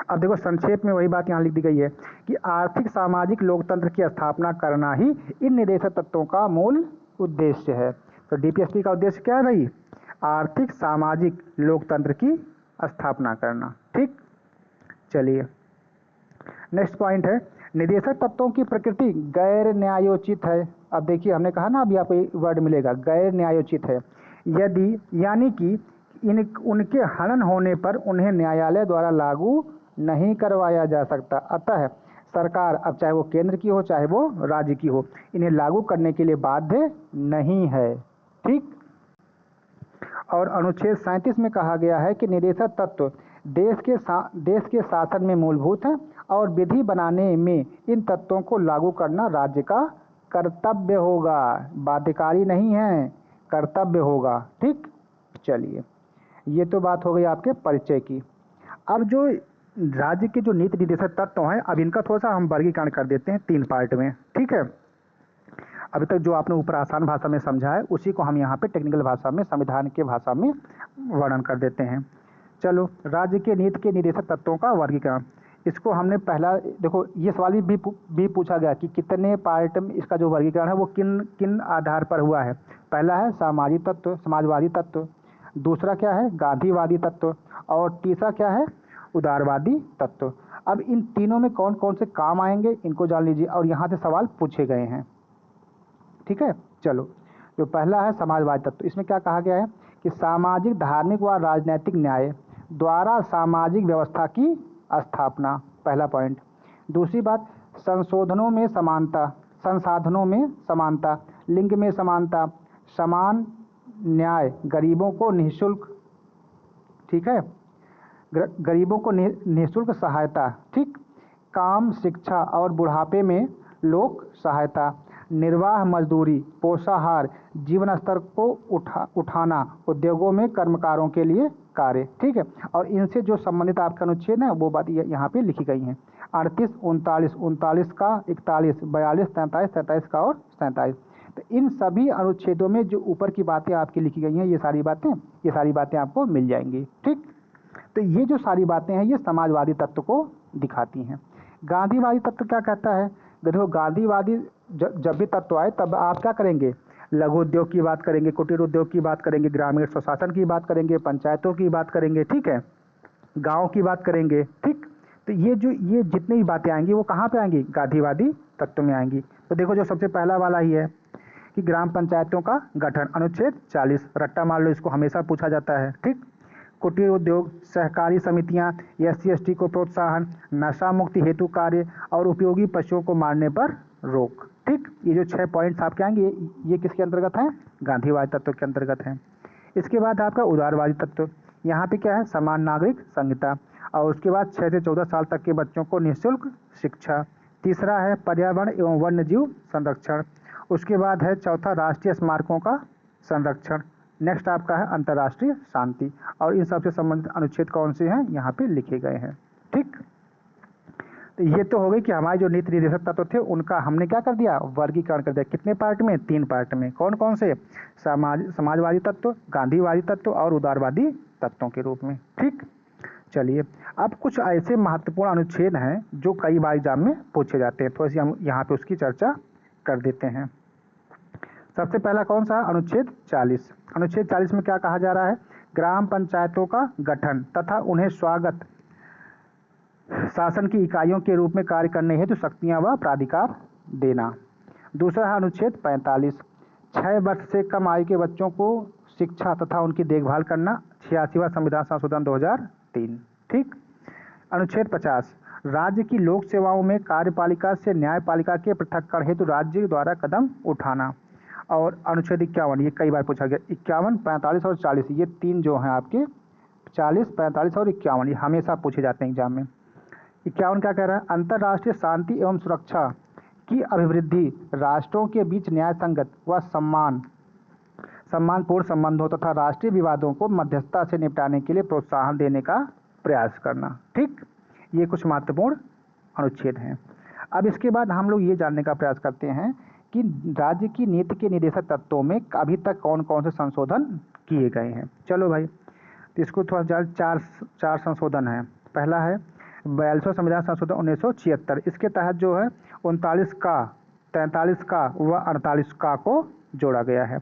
अब देखो संक्षेप में वही बात यहाँ लिख दी गई है कि आर्थिक, सामाजिक लोकतंत्र की स्थापना करना ही इन निदेशक तत्वों का मूल उद्देश्य है। तो डीपीएसपी का उद्देश्य क्या है भाई? आर्थिक, सामाजिक लोकतंत्र की स्थापना करना। ठीक। चलिए नेक्स्ट पॉइंट है, निदेशक तत्वों की प्रकृति गैर न्यायोचित है। अब देखिए हमने कहा ना, अभी आपको वर्ड मिलेगा गैर न्यायोचित है। यदि यानी कि उनके हनन होने पर उन्हें न्यायालय द्वारा लागू नहीं करवाया जा सकता। अतः सरकार, अब चाहे वो केंद्र की हो चाहे वो राज्य की हो, इन्हें लागू करने के लिए बाध्य नहीं है। ठीक। और अनुच्छेद 37 में कहा गया है कि निदेशक तत्व देश के शासन में मूलभूत हैं और विधि बनाने में इन तत्वों को लागू करना राज्य का कर्तव्य होगा। बाध्यकारी नहीं है, कर्तव्य होगा। ठीक। चलिए ये तो बात हो गई आपके परिचय की। अब जो राज्य के जो नीति निदेशक तत्व हैं, अब इनका थोड़ा सा हम वर्गीकरण कर देते हैं 3 पार्ट में। ठीक है। अभी तक जो आपने ऊपर आसान भाषा में समझा है उसी को हम यहाँ पे टेक्निकल भाषा में, संविधान के भाषा में वर्णन कर देते हैं। चलो, राज्य के नीति के निदेशक तत्वों का वर्गीकरण। इसको हमने पहला देखो, ये सवाल भी पूछा गया कि कितने पार्ट में इसका जो वर्गीकरण है वो किन आधार पर हुआ है। पहला है सामाजिक तत्व, समाजवादी तत्व। दूसरा क्या है? गांधीवादी तत्व। और तीसरा क्या है? उदारवादी तत्व। अब इन तीनों में कौन कौन से काम आएंगे इनको जान लीजिए, और यहाँ से सवाल पूछे गए हैं। ठीक है। चलो, जो पहला है समाजवादी तत्व, इसमें क्या कहा गया है कि सामाजिक, धार्मिक व राजनैतिक न्याय द्वारा सामाजिक व्यवस्था की स्थापना, पहला पॉइंट। दूसरी बात, संसाधनों में समानता, लिंग में समानता, समान न्याय, गरीबों को निःशुल्क, ठीक है, गरीबों को निःशुल्क सहायता। ठीक। काम, शिक्षा और बुढ़ापे में लोक सहायता, निर्वाह मजदूरी, पोषाहार, जीवन स्तर को उठाना, उद्योगों में कर्मकारों के लिए कार्य। ठीक है। और इनसे जो संबंधित आपका अनुच्छेद है वो बात यहाँ पे लिखी गई हैं। 38, 39 का 41, 42, 43, 43 का और 47। तो इन सभी अनुच्छेदों में जो ऊपर की बातें आपकी लिखी गई हैं, ये सारी बातें आपको मिल जाएंगी। ठीक। तो ये जो सारी बातें हैं ये समाजवादी तत्व को दिखाती हैं। गांधीवादी तत्व क्या कहता है? देखो, गांधीवादी जब भी तत्व आए तब आप क्या करेंगे? लघु उद्योग की बात करेंगे, कुटीर उद्योग की बात करेंगे, ग्रामीण स्वशासन की बात करेंगे, पंचायतों की बात करेंगे। ठीक है। गाँव की बात करेंगे। ठीक। तो ये जितनी भी बातें आएंगी वो कहाँ पे आएंगी? गांधीवादी तत्व में आएंगी। तो देखो, जो सबसे पहला वाला ही है कि ग्राम पंचायतों का गठन, अनुच्छेद 40, रट्टा मार लो, इसको हमेशा पूछा जाता है। ठीक। कुटीर उद्योग, सहकारी समितियां, SC/ST को प्रोत्साहन, नशा मुक्ति हेतु कार्य और उपयोगी पशुओं को मारने पर रोक। ठीक। ये जो 6 पॉइंट्स आपके आएंगे ये किसके अंतर्गत हैं? गांधीवादी तत्व के अंतर्गत हैं। इसके बाद आपका उदारवादी तत्व, यहाँ पे क्या है? समान नागरिक संहिता, और उसके बाद 6 से 14 साल तक के बच्चों को निःशुल्क शिक्षा। तीसरा है पर्यावरण एवं वन्य जीव संरक्षण। उसके बाद है चौथा राष्ट्रीय स्मारकों का संरक्षण। नेक्स्ट आपका है अंतर्राष्ट्रीय शांति। और इन सबसे संबंधित अनुच्छेद कौन से हैं? यहाँ पे लिखे गए हैं। ठीक। तो ये तो हो गई कि हमारे जो नीति निर्देशक तत्व थे उनका हमने क्या कर दिया, वर्गीकरण कर दिया। कितने पार्ट में, 3 पार्ट में। कौन कौन से, समाजवादी तत्व, गांधीवादी तत्व और उदारवादी तत्वों के रूप में। ठीक, चलिए अब कुछ ऐसे महत्वपूर्ण अनुच्छेद हैं जो कई बार एग्जाम में पूछे जाते हैं, थोड़ी सी हम यहाँ पे उसकी चर्चा कर देते हैं। सबसे पहला कौन सा, अनुच्छेद 40। अनुच्छेद 40 में क्या कहा जा रहा है, ग्राम पंचायतों का गठन तथा उन्हें स्वागत शासन की इकाइयों के रूप में कार्य करने हेतु शक्तियां व प्राधिकार देना। दूसरा है अनुच्छेद 45, 6 वर्ष से कम आयु के बच्चों को शिक्षा तथा उनकी देखभाल करना, 86वां संविधान संशोधन 2003। ठीक, अनुच्छेद 50, राज्य की लोक सेवाओं में कार्यपालिका से न्यायपालिका के पृथक्करण हेतु राज्य द्वारा कदम उठाना। और अनुच्छेद 51, ये कई बार पूछा गया, 51, 45 और 40, ये 3 जो हैं आपके, 40, 45 और 51, ये हमेशा पूछे जाते हैं एग्जाम में। 51 क्या कह रहा है, अंतर्राष्ट्रीय शांति एवं सुरक्षा की अभिवृद्धि, राष्ट्रों के बीच न्याय संगत व सम्मानपूर्ण संबंधों तथा राष्ट्रीय विवादों को मध्यस्थता से निपटाने के लिए प्रोत्साहन देने का प्रयास करना। ठीक, ये कुछ महत्वपूर्ण अनुच्छेद हैं। अब इसके बाद हम लोग ये जानने का प्रयास करते हैं कि राज्य की नीति के निर्देशक तत्वों में अभी तक कौन कौन से संशोधन किए गए हैं। चलो भाई, तो इसको थोड़ा चार संशोधन हैं। पहला है 42वां संविधान संशोधन 1976, इसके तहत जो है 39 का, 43 का व 48 का को जोड़ा गया है।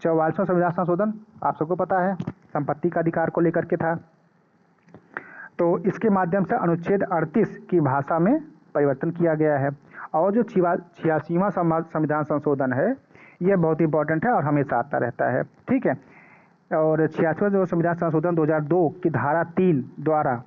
44वां संविधान संशोधन आप सबको पता है, संपत्ति का अधिकार को लेकर के था, तो इसके माध्यम से अनुच्छेद 38 की भाषा में परिवर्तन किया गया है। और जो 86वां संविधान संशोधन है, यह बहुत इंपॉर्टेंट है और हमेशा आता रहता है। ठीक है, और 86वां जो संविधान संशोधन 2002 की धारा 3 द्वारा,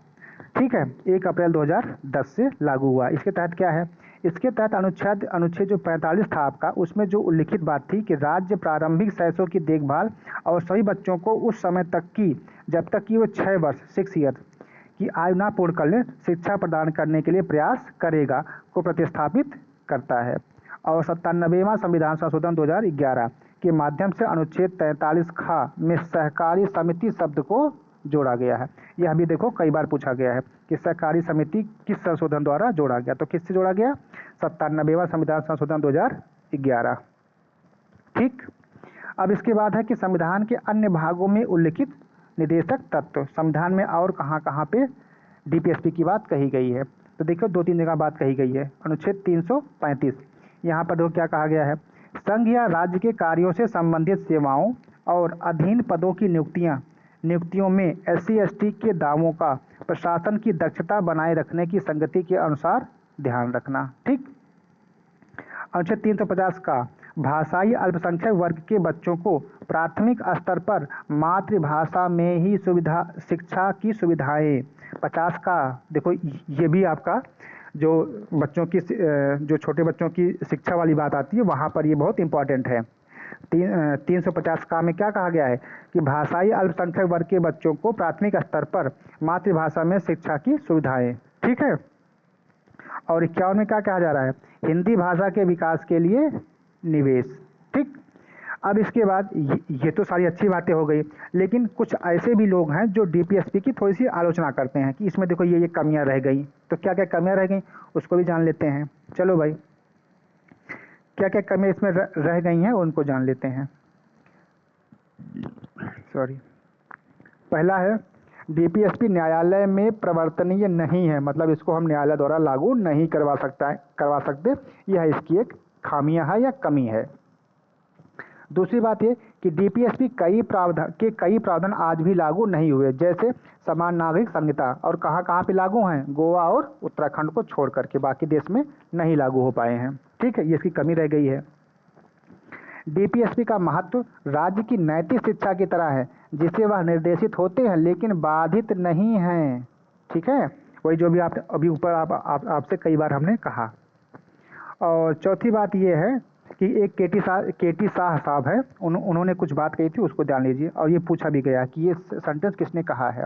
ठीक है, 1 अप्रैल 2010 से लागू हुआ। इसके तहत क्या है, इसके तहत अनुच्छेद जो 45 था आपका, उसमें जो उल्लिखित बात थी कि राज्य प्रारंभिक शैशव की देखभाल और सभी बच्चों को उस समय तक की जब तक कि वो 6 वर्ष 6 ईयर की आयु ना पूर्ण कर ले शिक्षा प्रदान करने के लिए प्रयास करेगा को प्रतिस्थापित करता है। और 97वां संविधान संशोधन 2011 के माध्यम से अनुच्छेद 43 खा में सहकारी समिति शब्द को जोड़ा गया है। यह भी देखो कई बार पूछा गया है कि सहकारी समिति किस संशोधन द्वारा जोड़ा गया, तो किससे जोड़ा गया, 97वां संविधान संशोधन 2011। ठीक, अब इसके बाद है कि संविधान के अन्य भागों में उल्लिखित निदेशक तत्व, संविधान में और कहाँ कहाँ पे डीपीएसपी की बात कही गई है। तो देखो 2-3 जगह बात कही गई है। अनुच्छेद 335, यहाँ पर देखो क्या कहा गया है, संघ या राज्य के कार्यों से संबंधित सेवाओं और अधीन पदों की नियुक्तियों में SC/ST के दावों का प्रशासन की दक्षता बनाए रखने की संगति के अनुसार ध्यान रखना। ठीक, अनुच्छेद 350 का भाषाई अल्पसंख्यक वर्ग के बच्चों को प्राथमिक स्तर पर मातृभाषा में ही शिक्षा की सुविधाएं। 50 का देखो, ये भी आपका जो बच्चों की जो छोटे बच्चों की शिक्षा वाली बात आती है, वहाँ पर ये बहुत इंपॉर्टेंट है। 350 का में क्या कहा गया है कि भाषाई अल्पसंख्यक वर्ग के बच्चों को प्राथमिक स्तर पर मातृभाषा में शिक्षा की सुविधाएं। ठीक है, और 51 में क्या कहा जा रहा है, हिंदी भाषा के विकास के लिए निवेश। ठीक, अब इसके बाद ये तो सारी अच्छी बातें हो गई, लेकिन कुछ ऐसे भी लोग हैं जो डीपीएसपी की थोड़ी सी आलोचना करते हैं कि इसमें देखो ये कमियां रह गई। तो क्या क्या कमियां रह गई उसको भी जान लेते हैं। चलो भाई, क्या क्या कमियां इसमें रह गई हैं उनको जान लेते हैं। सॉरी, पहला है डीपीएसपी न्यायालय में प्रवर्तनीय नहीं है, मतलब इसको हम न्यायालय द्वारा लागू नहीं करवा सकते। यह इसकी एक खामियां है या कमी है। दूसरी बात ये कि डीपीएसपी कई प्रावधान आज भी लागू नहीं हुए, जैसे समान नागरिक संहिता, और कहाँ कहाँ पे लागू हैं, गोवा और उत्तराखंड को छोड़ करके बाकी देश में नहीं लागू हो पाए हैं। ठीक है, ये इसकी कमी रह गई है। डीपीएसपी का महत्व राज्य की नैतिक शिक्षा की तरह है, जिसे वह निर्देशित होते हैं लेकिन बाधित नहीं हैं। ठीक है, वही जो भी आप अभी ऊपर आपसे कई बार हमने कहा। और चौथी बात ये है कि एक केटी शाह साहब है, उन्होंने कुछ बात कही थी, उसको ध्यान लीजिए। और ये पूछा भी गया कि ये सेंटेंस किसने कहा है।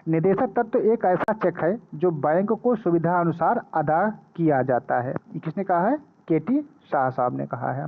निदेशक तत्व एक ऐसा चेक है जो बैंक को सुविधा अनुसार अदा किया जाता है। ये किसने कहा है, केटी शाह साहब ने कहा है।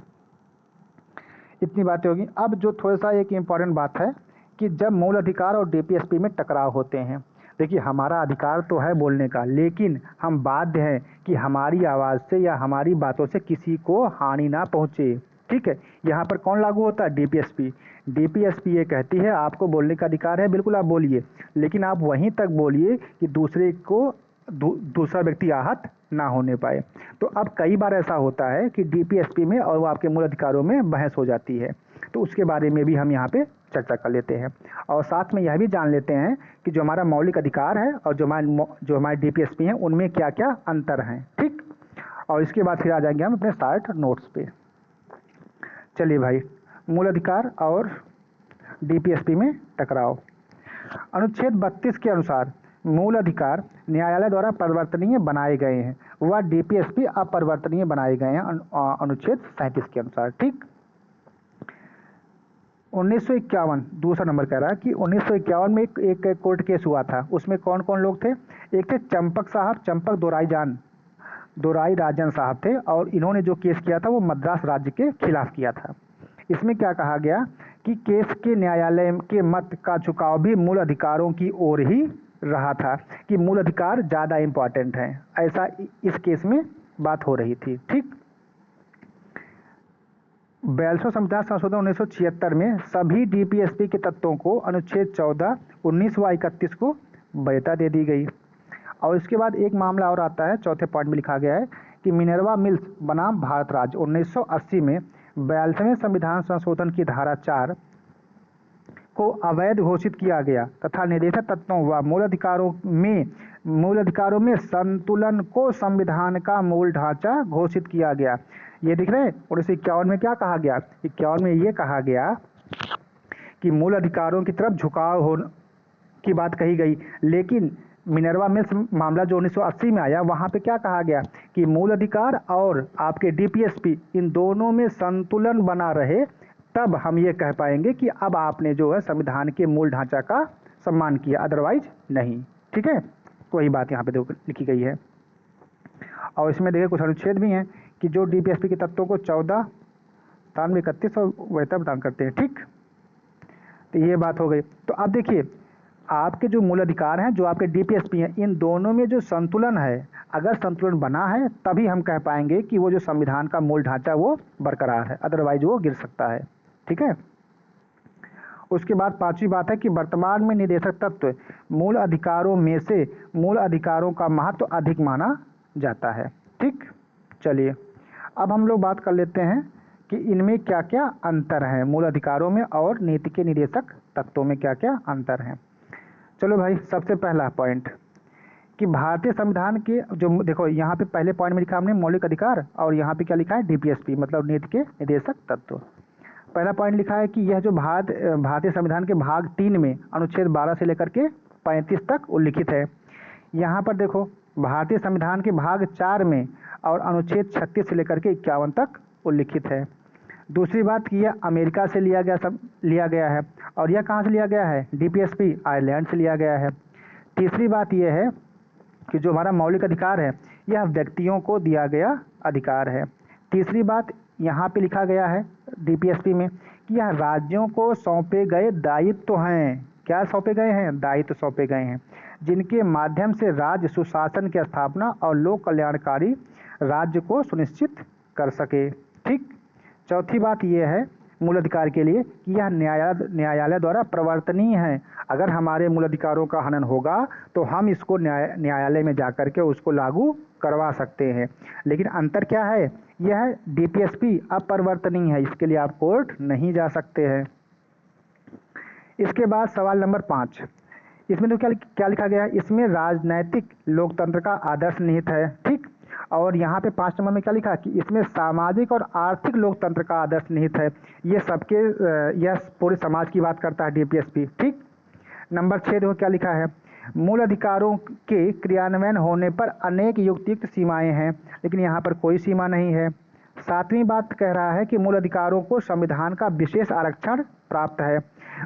इतनी बातें होगी। अब जो थोड़ा सा एक इम्पॉर्टेंट बात है कि जब मूल अधिकार और डीपीएसपी में टकराव होते हैं देखिए हमारा अधिकार तो है बोलने का, लेकिन हम बाध्य हैं कि हमारी आवाज़ से या हमारी बातों से किसी को हानि ना पहुँचे। ठीक है, यहाँ पर कौन लागू होता है? डीपीएसपी। डीपीएसपी ये कहती है आपको बोलने का अधिकार है, बिल्कुल आप बोलिए, लेकिन आप वहीं तक बोलिए कि दूसरे को दूसरा व्यक्ति आहत ना होने पाए। तो अब कई बार ऐसा होता है कि डीपीएसपी में और वो आपके मूल अधिकारों में बहस हो जाती है, तो उसके बारे में भी हम यहाँ पे चर्चा कर लेते हैं और साथ में यह भी जान लेते हैं कि जो हमारा मौलिक अधिकार है और जो हमारे डीपीएसपी हैं उनमें क्या क्या अंतर हैं। ठीक, और इसके बाद फिर आ जाएंगे हम अपने शार्ट नोट्स पे। चलिए भाई, मूल अधिकार और डीपीएसपी में टकराव। अनुच्छेद 32 के अनुसार मूल अधिकार न्यायालय द्वारा परिवर्तनीय बनाए गए हैं, वह डीपीएसपी अपरिवर्तनीय बनाए गए हैं अनुच्छेद 37 के अनुसार। ठीक, 1951 दूसरा नंबर कह रहा है कि 1951 में एक कोर्ट केस हुआ था। उसमें कौन कौन लोग थे? एक थे चंपक साहब, चंपक दोराई राजन साहब थे, और इन्होंने जो केस किया था वो मद्रास राज्य के खिलाफ किया था। इसमें क्या कहा गया कि केस के न्यायालय के मत का झुकाव भी मूल अधिकारों की ओर ही रहा था, कि मूल अधिकार ज़्यादा इम्पॉर्टेंट हैं, ऐसा इस केस में बात हो रही थी। ठीक, 42वां संविधान संशोधन 1976 में सभी डीपीएसपी के तत्वों को अनुच्छेद 14, 19 व 31 को वैधता दे दी गई। और इसके बाद एक मामला और आता है, चौथे पॉइंट में लिखा गया है कि मिनर्वा मिल्स बनाम भारत राज्य 1980 में 42वें संविधान संशोधन की धारा 4 को अवैध घोषित किया गया तथा निदेशक तत्वों व मूल अधिकारों में संतुलन को संविधान का मूल ढांचा घोषित किया गया। ये दिख रहे हैं। 1951 में क्या कहा गया? 51 में ये कहा गया कि मूल अधिकारों की तरफ झुकाव हो की बात कही गई, लेकिन मिनर्वा मिल्स मामला जो 1980 में आया वहाँ पे क्या कहा गया कि मूल अधिकार और आपके डीपीएसपी इन दोनों में संतुलन बना रहे, तब हम ये कह पाएंगे कि अब आपने जो है संविधान के मूल ढांचा का सम्मान किया, अदरवाइज नहीं। ठीक है, वही बात यहाँ पे लिखी गई है। और इसमें देखिए कुछ अनुच्छेद भी हैं कि जो डीपीएसपी के तत्वों को 14, 93, 31 और वैधता प्रदान करते हैं। ठीक, तो ये बात हो गई। तो अब देखिए आपके जो मूल अधिकार हैं, जो आपके डीपीएसपी हैं, इन दोनों में जो संतुलन है, अगर संतुलन बना है तभी हम कह पाएंगे कि वो जो संविधान का मूल ढांचा वो बरकरार है, अदरवाइज वो गिर सकता है। ठीक है, उसके बाद पांचवी बात है कि वर्तमान में निदेशक तत्व मूल अधिकारों में से मूल अधिकारों का महत्व अधिक माना जाता है। ठीक, चलिए अब हम लोग बात कर लेते हैं कि इनमें क्या क्या अंतर हैं, मूल अधिकारों में और नीति के निदेशक तत्वों में क्या क्या अंतर हैं। चलो भाई, सबसे पहला पॉइंट कि भारतीय संविधान के जो देखो यहाँ पे पहले पॉइंट में लिखा हमने मौलिक अधिकार, और यहाँ पे क्या लिखा है? डीपीएसपी, मतलब नीति के निदेशक तत्व। पहला पॉइंट लिखा है कि यह जो भारतीय संविधान के भाग 3 में अनुच्छेद 12 से लेकर के 35 तक उल्लिखित है। यहाँ पर देखो भारतीय संविधान के भाग 4 में और अनुच्छेद 36 से लेकर के 51 तक उल्लिखित है। दूसरी बात कि यह अमेरिका से लिया गया है, और यह कहाँ से लिया गया है? डीपीएसपी आयरलैंड से लिया गया है। तीसरी बात यह है कि जो हमारा मौलिक अधिकार है यह व्यक्तियों को दिया गया अधिकार है। तीसरी बात यहाँ पे लिखा गया है डीपीएसपी में कि यह राज्यों को सौंपे गए दायित्व हैं। क्या सौंपे गए हैं? दायित्व सौंपे गए हैं, जिनके माध्यम से राज्य सुशासन की स्थापना और लोक कल्याणकारी राज्य को सुनिश्चित कर सके। ठीक, चौथी बात यह है मूल अधिकार के लिए कि यह न्यायालय द्वारा प्रवर्तनीय है। अगर हमारे मूल अधिकारों का हनन होगा तो हम इसको न्यायालय में जा कर के उसको लागू करवा सकते हैं। लेकिन अंतर क्या है? यह डीपीएसपी अपरिवर्तनीय है, इसके लिए आप कोर्ट नहीं जा सकते हैं। इसके बाद सवाल नंबर 5, इसमें तो क्या लिखा गया है? इसमें राजनैतिक लोकतंत्र का आदर्श निहित है। ठीक, और यहाँ पे 5 नंबर में क्या लिखा है कि इसमें सामाजिक और आर्थिक लोकतंत्र का आदर्श निहित है। यह पूरे समाज की बात करता है डीपीएसपी। ठीक, नंबर 6 देखो क्या लिखा है? मूल अधिकारों के क्रियान्वयन होने पर अनेक युक्तियुक्त सीमाएं हैं, लेकिन यहाँ पर कोई सीमा नहीं है। 7वीं बात कह रहा है कि मूल अधिकारों को संविधान का विशेष आरक्षण प्राप्त है।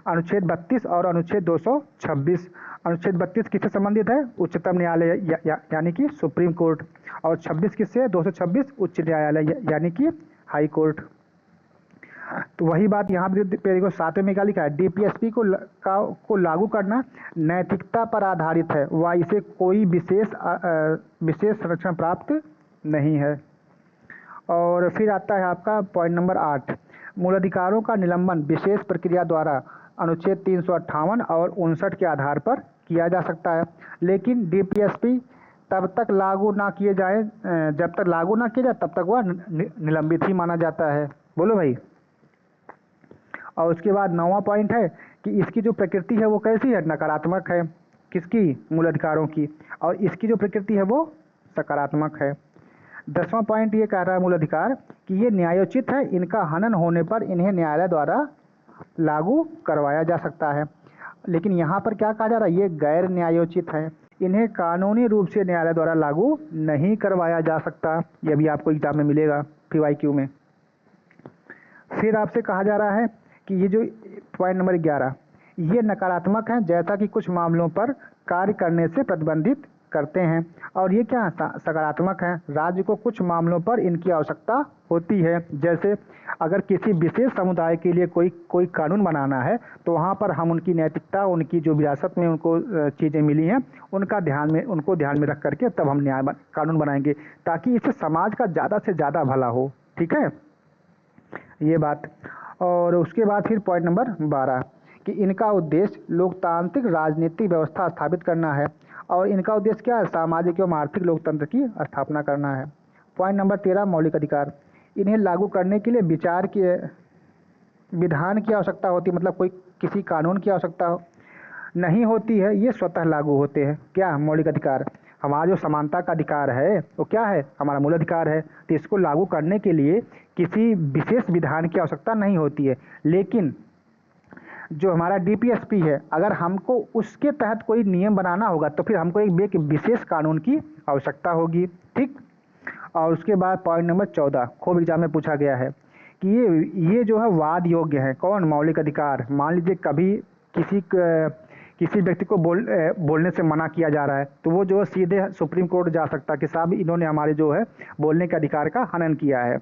अनुच्छेद 32 और अनुच्छेद 226। अनुच्छेद 32 किससे संबंधित है? उच्चतम न्यायालय यानी कि सुप्रीम कोर्ट, और 26 किससे? 226 उच्च न्यायालय यानी कि हाई कोर्ट। तो वही बात यहाँ पे देखो 7वें में क्या लिखा है, डीपीएसपी को लागू करना नैतिकता पर आधारित है व इसे कोई विशेष संरक्षण प्राप्त नहीं है। और फिर आता है आपका पॉइंट नंबर 8, मूल अधिकारों का निलंबन विशेष प्रक्रिया द्वारा अनुच्छेद 358 और 59 के आधार पर किया जा सकता है, लेकिन डीपीएसपी तब तक लागू ना किए जाए, जब तक लागू ना किया जाए तब तक वह निलंबित ही माना जाता है। बोलो भाई। और उसके बाद 9वां पॉइंट है कि इसकी जो प्रकृति है वो कैसी है, नकारात्मक है। किसकी, मूल अधिकारों की। और इसकी जो प्रकृति है वो सकारात्मक है। 10वां पॉइंट ये कह रहा है मूल अधिकार कि ये न्यायोचित है, इनका हनन होने पर इन्हें न्यायालय द्वारा लागू करवाया जा सकता है। लेकिन यहाँ पर क्या कहा जा रहा है, ये गैर न्यायोचित है, इन्हें कानूनी रूप से न्यायालय द्वारा लागू नहीं करवाया जा सकता। यह भी आपको एग्जाम में मिलेगा PYQ में। फिर आपसे कहा जा रहा है कि ये जो पॉइंट नंबर 11, ये नकारात्मक हैं, जैसा कि कुछ मामलों पर कार्य करने से प्रतिबंधित करते हैं। और ये क्या सकारात्मक हैं, राज्य को कुछ मामलों पर इनकी आवश्यकता होती है। जैसे अगर किसी विशेष समुदाय के लिए कोई कानून बनाना है तो वहाँ पर हम उनकी नैतिकता, उनकी जो विरासत में उनको चीज़ें मिली हैं उनको ध्यान में रख करके तब हम कानून बनाएंगे, ताकि इससे समाज का ज़्यादा से ज़्यादा भला हो। ठीक है, ये बात। और उसके बाद फिर पॉइंट नंबर 12 कि इनका उद्देश्य लोकतांत्रिक राजनीतिक व्यवस्था स्थापित करना है। और इनका उद्देश्य क्या है, सामाजिक एवं आर्थिक लोकतंत्र की स्थापना करना है। पॉइंट नंबर 13 मौलिक अधिकार, इन्हें लागू करने के लिए विधान की आवश्यकता होती है, मतलब किसी कानून की आवश्यकता नहीं होती है, ये स्वतः लागू होते हैं। क्या, मौलिक अधिकार। हमारा जो समानता का अधिकार है वो क्या है, हमारा मूल अधिकार है। तो इसको लागू करने के लिए किसी विशेष विधान की आवश्यकता नहीं होती है। लेकिन जो हमारा डीपीएसपी है, अगर हमको उसके तहत कोई नियम बनाना होगा तो फिर हमको एक विशेष कानून की आवश्यकता होगी। ठीक। और उसके बाद पॉइंट नंबर 14 खूब एग्जाम में पूछा गया है कि ये जो है वाद योग्य है। कौन, मौलिक अधिकार। मान लीजिए कभी किसी व्यक्ति को बोलने से मना किया जा रहा है तो वो जो है सीधे सुप्रीम कोर्ट जा सकता है कि साहब इन्होंने हमारे जो है बोलने के अधिकार का हनन किया है।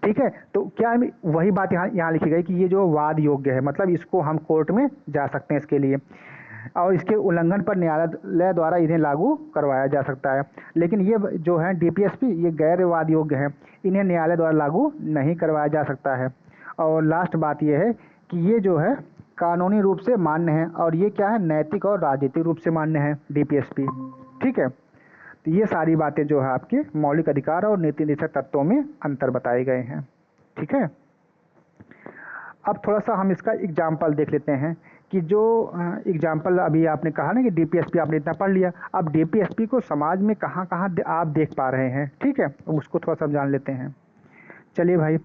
ठीक है, तो क्या वही बात यहाँ लिखी गई कि ये जो वाद योग्य है, मतलब इसको हम कोर्ट में जा सकते हैं इसके लिए, और इसके उल्लंघन पर न्यायालय द्वारा इन्हें लागू करवाया जा सकता है। लेकिन ये जो है डीपीएसपी, ये गैर वाद योग्य है, इन्हें न्यायालय द्वारा लागू नहीं करवाया जा सकता है। और लास्ट बात ये है कि ये जो है कानूनी रूप से मान्य है, और ये क्या है, नैतिक और राजनीतिक रूप से मान्य है डीपीएसपी। ठीक है, तो ये सारी बातें जो है आपके मौलिक अधिकार और नीति निर्देशक तत्वों में अंतर बताए गए हैं। ठीक है, अब थोड़ा सा हम इसका एग्जाम्पल देख लेते हैं कि जो एग्जाम्पल अभी आपने कहा ना कि डीपीएसपी आपने इतना पढ़ लिया, अब डीपीएसपी को समाज में कहाँ कहाँ आप देख पा रहे हैं। ठीक है, उसको थोड़ा सा जान लेते हैं। चलिए भाई,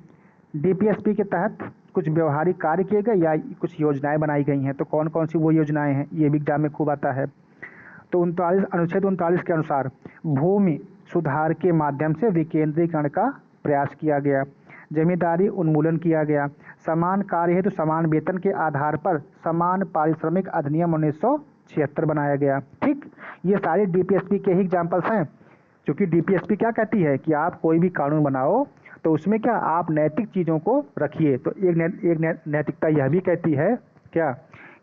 डीपीएसपी के तहत कुछ व्यवहारिक कार्य किए गए या कुछ योजनाएं बनाई गई हैं, तो कौन कौन सी वो योजनाएं हैं, ये भी एग्जाम में खूब आता है। तो अनुच्छेद 39 के अनुसार भूमि सुधार के माध्यम से विकेंद्रीकरण का प्रयास किया गया, जमींदारी उन्मूलन किया गया, समान कार्य हेतु समान वेतन के आधार पर समान पारिश्रमिक अधिनियम 1976 बनाया गया। ठीक, ये सारे डीपीएसपी के ही एग्जाम्पल्स हैं। क्योंकि डीपीएसपी क्या कहती है कि आप कोई भी कानून बनाओ तो उसमें क्या आप नैतिक चीज़ों को रखिए। तो एक नैतिकता यह भी कहती है क्या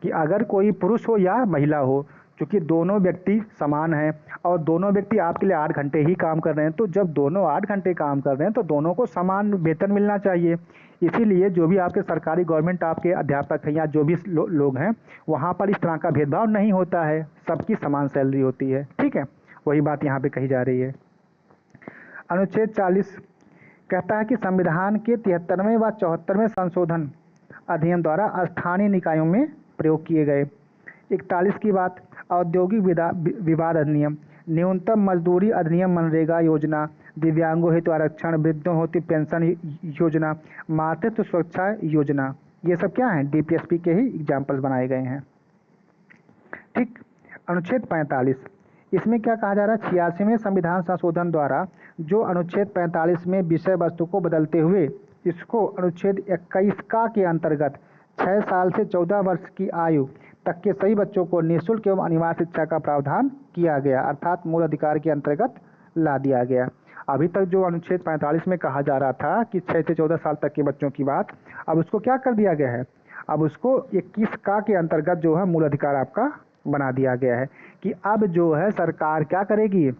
कि अगर कोई पुरुष हो या महिला हो, क्योंकि दोनों व्यक्ति समान हैं और दोनों व्यक्ति आपके लिए 8 घंटे ही काम कर रहे हैं, तो जब दोनों 8 घंटे काम कर रहे हैं तो दोनों को समान वेतन मिलना चाहिए। इसीलिए जो भी आपके सरकारी गवर्नमेंट आपके अध्यापक हैं या जो भी लोग हैं, वहाँ पर इस तरह का भेदभाव नहीं होता है, सबकी समान सैलरी होती है। ठीक है, वही बात यहाँ पे कही जा रही है। अनुच्छेद 40 कहता है कि संविधान के 73वें व 74वें संशोधन अधिनियम द्वारा स्थानीय निकायों में प्रयोग किए गए। 41 की बात, औद्योगिक विवाद अधिनियम, न्यूनतम मजदूरी अधिनियम, मनरेगा योजना, दिव्यांगों हेतु आरक्षण, वृद्धों हेतु पेंशन योजना, मातृत्व सुरक्षा योजना, ये सब क्या है, डीपीएसपी के ही एग्जाम्पल्स बनाए गए हैं। ठीक। अनुच्छेद 45, इसमें क्या कहा जा रहा है, 86वें संविधान संशोधन द्वारा जो अनुच्छेद 45 में विषय वस्तु को बदलते हुए इसको अनुच्छेद 21 का के अंतर्गत 6 साल से 14 वर्ष की आयु तक के सभी बच्चों को निःशुल्क एवं अनिवार्य शिक्षा का प्रावधान किया गया, अर्थात मूल अधिकार के अंतर्गत ला दिया गया। अभी तक जो अनुच्छेद 45 में कहा जा रहा था कि 6 से 14 साल तक के बच्चों की बात, अब उसको क्या कर दिया गया है, अब उसको 21 का के अंतर्गत जो है मूल अधिकार आपका बना दिया गया है कि अब जो है सरकार क्या करेगी,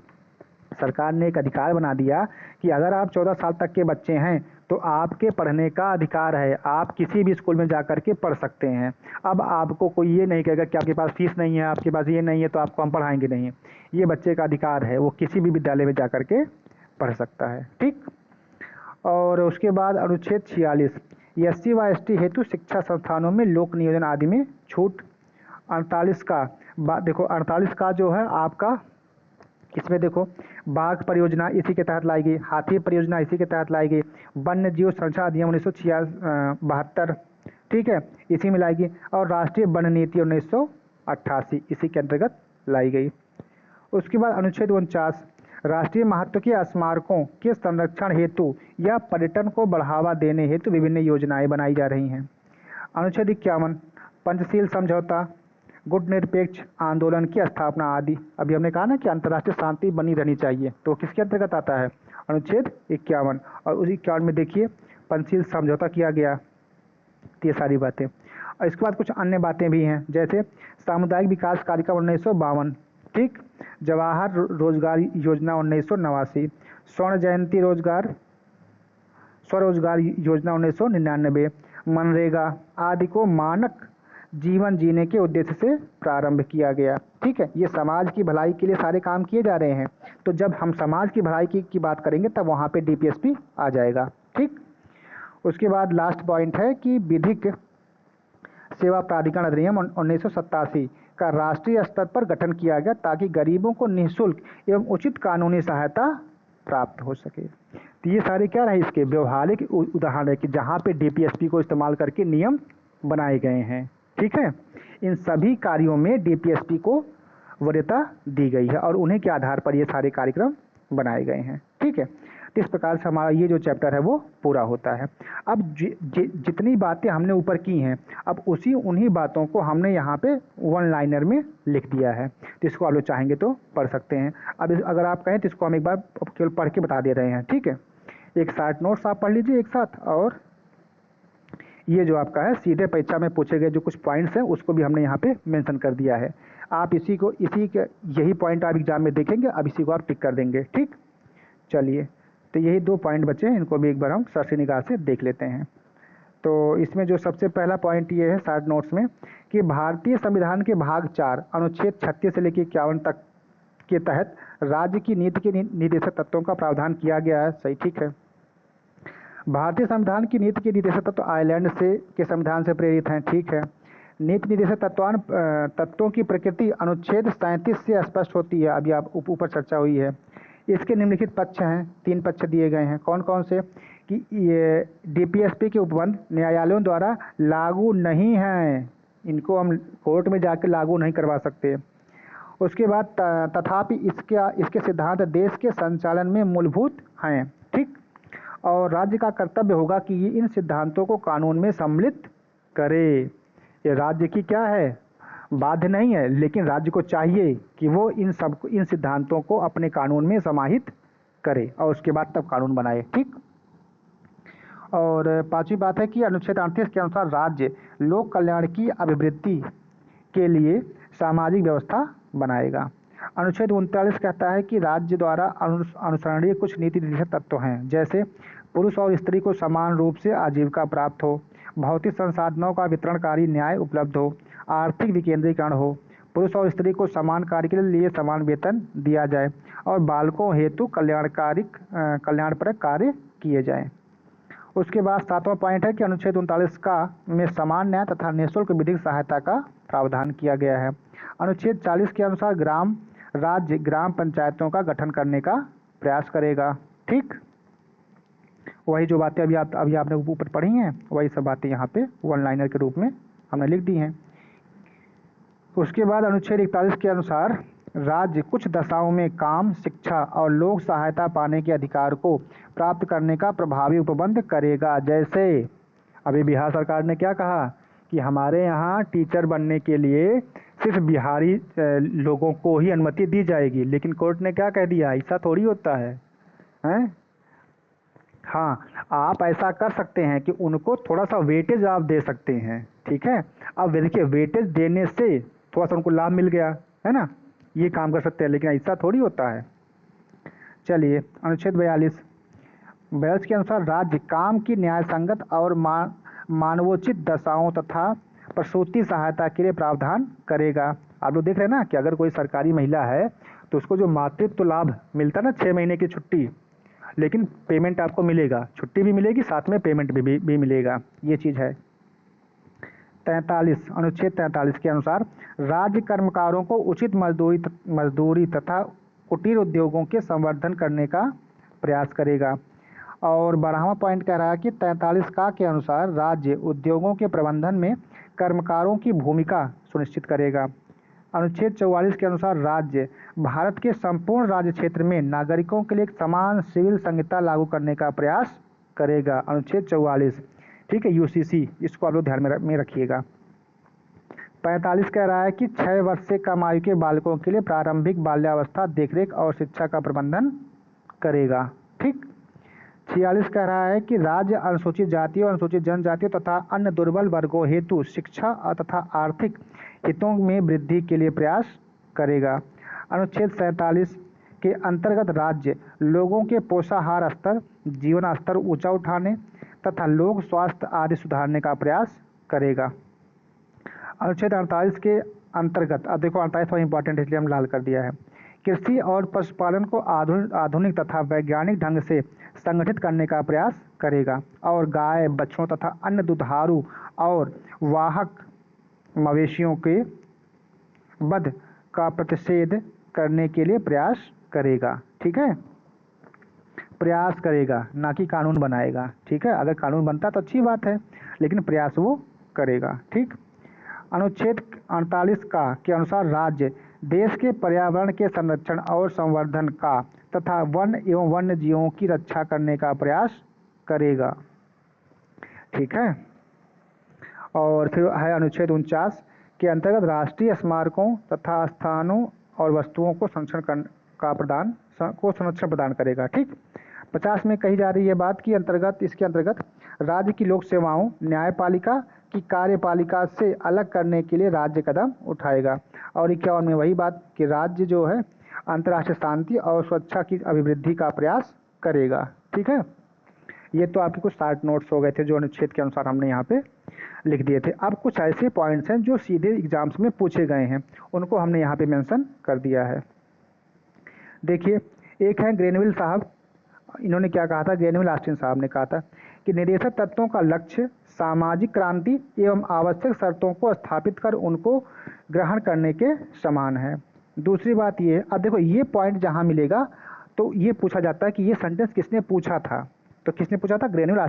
सरकार ने एक अधिकार बना दिया कि अगर आप 14 साल तक के बच्चे हैं तो आपके पढ़ने का अधिकार है, आप किसी भी स्कूल में जा कर के पढ़ सकते हैं। अब आपको कोई ये नहीं कहेगा कि आपके पास फीस नहीं है, आपके पास ये नहीं है तो आपको हम पढ़ाएंगे नहीं। ये बच्चे का अधिकार है, वो किसी भी विद्यालय में जा कर के पढ़ सकता है। ठीक। और उसके बाद अनुच्छेद 46 SC व ST हेतु शिक्षा संस्थानों में लोक नियोजन आदि में छूट। 48 का देखो 48 का जो है आपका, इसमें देखो बाघ परियोजना इसी के तहत लाई गई, हाथी परियोजना इसी के तहत लाई गई, वन्य जीव संरक्षण अधिनियम 1972 ठीक है इसी में लाई गई, और राष्ट्रीय वन नीति 1988 इसी के अंतर्गत लाई गई। उसके बाद अनुच्छेद 49 राष्ट्रीय महत्व के स्मारकों के संरक्षण हेतु या पर्यटन को बढ़ावा देने हेतु विभिन्न योजनाएं बनाई जा रही हैं। अनुच्छेद 51 पंचशील समझौता, गुट निरपेक्ष आंदोलन की स्थापना आदि। अभी हमने कहा ना कि अंतर्राष्ट्रीय शांति बनी रहनी चाहिए, तो किसके अंतर्गत आता है, अनुच्छेद 51। और उस 51 में देखिए पंचशील समझौता किया गया, ये सारी बातें। और इसके बाद कुछ अन्य बातें भी हैं, जैसे सामुदायिक विकास कार्यक्रम 1952 ठीक, जवाहर रोजगार योजना 1989, स्वर्ण जयंती स्वरोजगार योजना 1999, मनरेगा आदि को मानक जीवन जीने के उद्देश्य से प्रारंभ किया गया। ठीक है, ये समाज की भलाई के लिए सारे काम किए जा रहे हैं, तो जब हम समाज की भलाई की बात करेंगे तब वहाँ पे DPSP आ जाएगा। ठीक। उसके बाद लास्ट पॉइंट है कि विधिक सेवा प्राधिकरण अधिनियम 1987 का राष्ट्रीय स्तर पर गठन किया गया ताकि गरीबों को निःशुल्क एवं उचित कानूनी सहायता प्राप्त हो सके। तो ये सारे क्या रहे इसके व्यवहारिक उदाहरण है कि जहाँ पे DPSP को इस्तेमाल करके नियम बनाए गए हैं। ठीक है, इन सभी कार्यों में DPSP को वरीयता दी गई है और उन्हीं के आधार पर ये सारे कार्यक्रम बनाए गए हैं। ठीक है, तो इस प्रकार से हमारा ये जो चैप्टर है वो पूरा होता है। अब जितनी बातें हमने ऊपर की हैं, अब उन्हीं बातों को हमने यहाँ पे वन लाइनर में लिख दिया है, तो इसको आप लोग चाहेंगे तो पढ़ सकते हैं। अब अगर आप कहें तो इसको हम एक बार केवल पढ़ के बता दे रहे हैं। ठीक है, एक शॉर्ट नोट्स आप पढ़ लीजिए एक साथ, और ये जो आपका है सीधे परीक्षा में पूछे गए जो कुछ पॉइंट्स हैं उसको भी हमने यहाँ पे मेंशन कर दिया है। आप यही पॉइंट आप एग्जाम में देखेंगे, अब इसी को आप टिक कर देंगे। ठीक, चलिए, तो यही 2 पॉइंट बचे हैं, इनको भी एक बार हम सरसी निगाह से देख लेते हैं। तो इसमें जो सबसे पहला पॉइंट ये है शॉर्ट नोट्स में कि भारतीय संविधान के भाग 4 अनुच्छेद 36 से लेकर 51 तक के तहत राज्य की नीति के निर्देशक तत्वों का प्रावधान किया गया है। सही, ठीक है। भारतीय संविधान की नीति के निर्देशक तत्व आयरलैंड के संविधान से प्रेरित हैं। ठीक है, नीति निर्देशक तत्वों की प्रकृति अनुच्छेद 37 से स्पष्ट होती है, अभी आप ऊपर चर्चा हुई है। इसके निम्नलिखित पक्ष हैं, 3 पक्ष दिए गए हैं। कौन कौन से, कि ये DPSP के उपबंध न्यायालयों द्वारा लागू नहीं हैं, इनको हम कोर्ट में जाकर लागू नहीं करवा सकते। उसके बाद तथापि इसके सिद्धांत देश के संचालन में मूलभूत हैं। ठीक, और राज्य का कर्तव्य होगा कि ये इन सिद्धांतों को कानून में सम्मिलित करे। ये राज्य की क्या है, बाध्य नहीं है, लेकिन राज्य को चाहिए कि वो इन सिद्धांतों को अपने कानून में समाहित करे और उसके बाद तब कानून बनाए। ठीक, और 5वीं बात है कि अनुच्छेद 38 के अनुसार राज्य लोक कल्याण की अभिवृद्धि के लिए सामाजिक व्यवस्था बनाएगा। अनुच्छेद 39 कहता है कि राज्य द्वारा अनुसरणीय कुछ नीति निर्देशक तत्व हैं, जैसे पुरुष और स्त्री को समान रूप से आजीविका प्राप्त हो, भौतिक संसाधनों का वितरणकारी न्याय उपलब्ध हो, आर्थिक विकेंद्रीकरण हो, पुरुष और स्त्री को समान कार्य के लिए समान वेतन दिया जाए और बालकों हेतु कल्याणपरक कार्य किए जाएं। उसके बाद 7वां पॉइंट है कि अनुच्छेद 39 में समान न्याय तथा निःशुल्क विधिक सहायता का प्रावधान किया गया है। अनुच्छेद 40 के अनुसार राज्य ग्राम पंचायतों का गठन करने का प्रयास करेगा। ठीक, वही जो बातें अभी आपने ऊपर पढ़ी हैं वही सब बातें यहाँ पे वन लाइनर के रूप में हमने लिख दी हैं। उसके बाद अनुच्छेद 41 के अनुसार राज्य कुछ दशाओं में काम, शिक्षा और लोक सहायता पाने के अधिकार को प्राप्त करने का प्रभावी उपबंध करेगा। जैसे अभी बिहार सरकार ने क्या कहा कि हमारे यहाँ टीचर बनने के लिए सिर्फ बिहारी लोगों को ही अनुमति दी जाएगी, लेकिन कोर्ट ने क्या कह दिया, ऐसा थोड़ी होता है। हैं। हाँ, आप ऐसा कर सकते हैं कि उनको थोड़ा सा वेटेज आप दे सकते हैं, ठीक है। अब देखिए वेटेज देने से थोड़ा सा उनको लाभ मिल गया, है ना, ये काम कर सकते हैं, लेकिन ऐसा थोड़ी होता है। चलिए अनुच्छेद 42 के अनुसार राज्य काम की न्यायसंगत और मानवोचित दशाओं तथा प्रसूति सहायता के लिए प्रावधान करेगा। आप लोग देख रहे हैं ना कि अगर कोई सरकारी महिला है तो उसको जो मातृत्व लाभ मिलता है ना 6 महीने की छुट्टी, लेकिन पेमेंट आपको मिलेगा, छुट्टी भी मिलेगी साथ में पेमेंट भी मिलेगा, ये चीज़ है। 43 अनुच्छेद 43 के अनुसार राज्य कर्मकारों को उचित मजदूरी तथा कुटीर उद्योगों के संवर्धन करने का प्रयास करेगा। और 12वां पॉइंट कह रहा है कि 43 का के अनुसार राज्य उद्योगों के प्रबंधन में कर्मकारों की भूमिका सुनिश्चित करेगा। अनुच्छेद 44 के अनुसार राज्य भारत के संपूर्ण राज्य क्षेत्र में नागरिकों के लिए एक समान सिविल संहिता लागू करने का प्रयास करेगा। अनुच्छेद 44, ठीक है, यूसीसी, इसको आप लोग ध्यान में रखिएगा। 45 कह रहा है कि 6 वर्ष से कम आयु के बालकों के लिए प्रारंभिक बाल्यावस्था देखरेख और शिक्षा का प्रबंधन करेगा, ठीक। 46 कह रहा है कि राज्य अनुसूचित जातियों, अनुसूचित जनजातियों तथा अन्य दुर्बल वर्गों हेतु शिक्षा तथा आर्थिक हितों में वृद्धि के लिए प्रयास करेगा। अनुच्छेद 47 के अंतर्गत राज्य लोगों के पोषाहार स्तर, जीवन स्तर ऊंचा उठाने तथा लोक स्वास्थ्य आदि सुधारने का प्रयास करेगा। अनुच्छेद 48 के अंतर्गत, अब देखो 48 बहुत इंपॉर्टेंट है इसलिए हम लाल कर दिया है, कृषि और पशुपालन को आधुनिक तथा वैज्ञानिक ढंग से संगठित करने का प्रयास करेगा और गाय, बछड़ों तथा अन्य दुधारू और वाहक मवेशियों के वध का प्रतिषेध करने के लिए प्रयास करेगा, ठीक है। प्रयास करेगा, ना कि कानून बनाएगा, ठीक है। अगर कानून बनता तो अच्छी बात है, लेकिन प्रयास वो करेगा, ठीक। अनुच्छेद 48 का के अनुसार राज्य देश के पर्यावरण के संरक्षण और संवर्धन का तथा वन एवं वन्य जीवों की रक्षा करने का प्रयास करेगा, ठीक है। और फिर है अनुच्छेद 49 के अंतर्गत राष्ट्रीय स्मारकों तथा स्थानों और वस्तुओं को संरक्षण प्रदान करेगा, ठीक। 50 में कही जा रही है बात की अंतर्गत, इसके अंतर्गत राज्य की लोक सेवाओं न्यायपालिका की कार्यपालिका से अलग करने के लिए राज्य कदम उठाएगा। और 51 में वही बात कि राज्य जो है अंतर्राष्ट्रीय शांति और सुरक्षा की अभिवृद्धि का प्रयास करेगा, ठीक है। ये तो आपके कुछ शार्ट नोट्स हो गए थे जो अनुच्छेद के अनुसार हमने यहाँ पे लिख दिए थे। अब कुछ ऐसे पॉइंट्स हैं जो सीधे एग्जाम्स में पूछे गए हैं, उनको हमने यहाँ पे मेंशन कर दिया है। देखिए, एक है ग्रेनविल साहब, इन्होंने क्या कहा था, ग्रेनविल ऑस्टिन साहब ने कहा था कि निदेशक तत्वों का लक्ष्य सामाजिक क्रांति एवं आवश्यक शर्तों को स्थापित कर उनको ग्रहण करने के समान है। दूसरी बात ये, अब देखो ये पॉइंट जहाँ मिलेगा तो ये पूछा जाता है कि ये सेंटेंस किसने पूछा था, तो किसने पूछा था, ग्रेनविल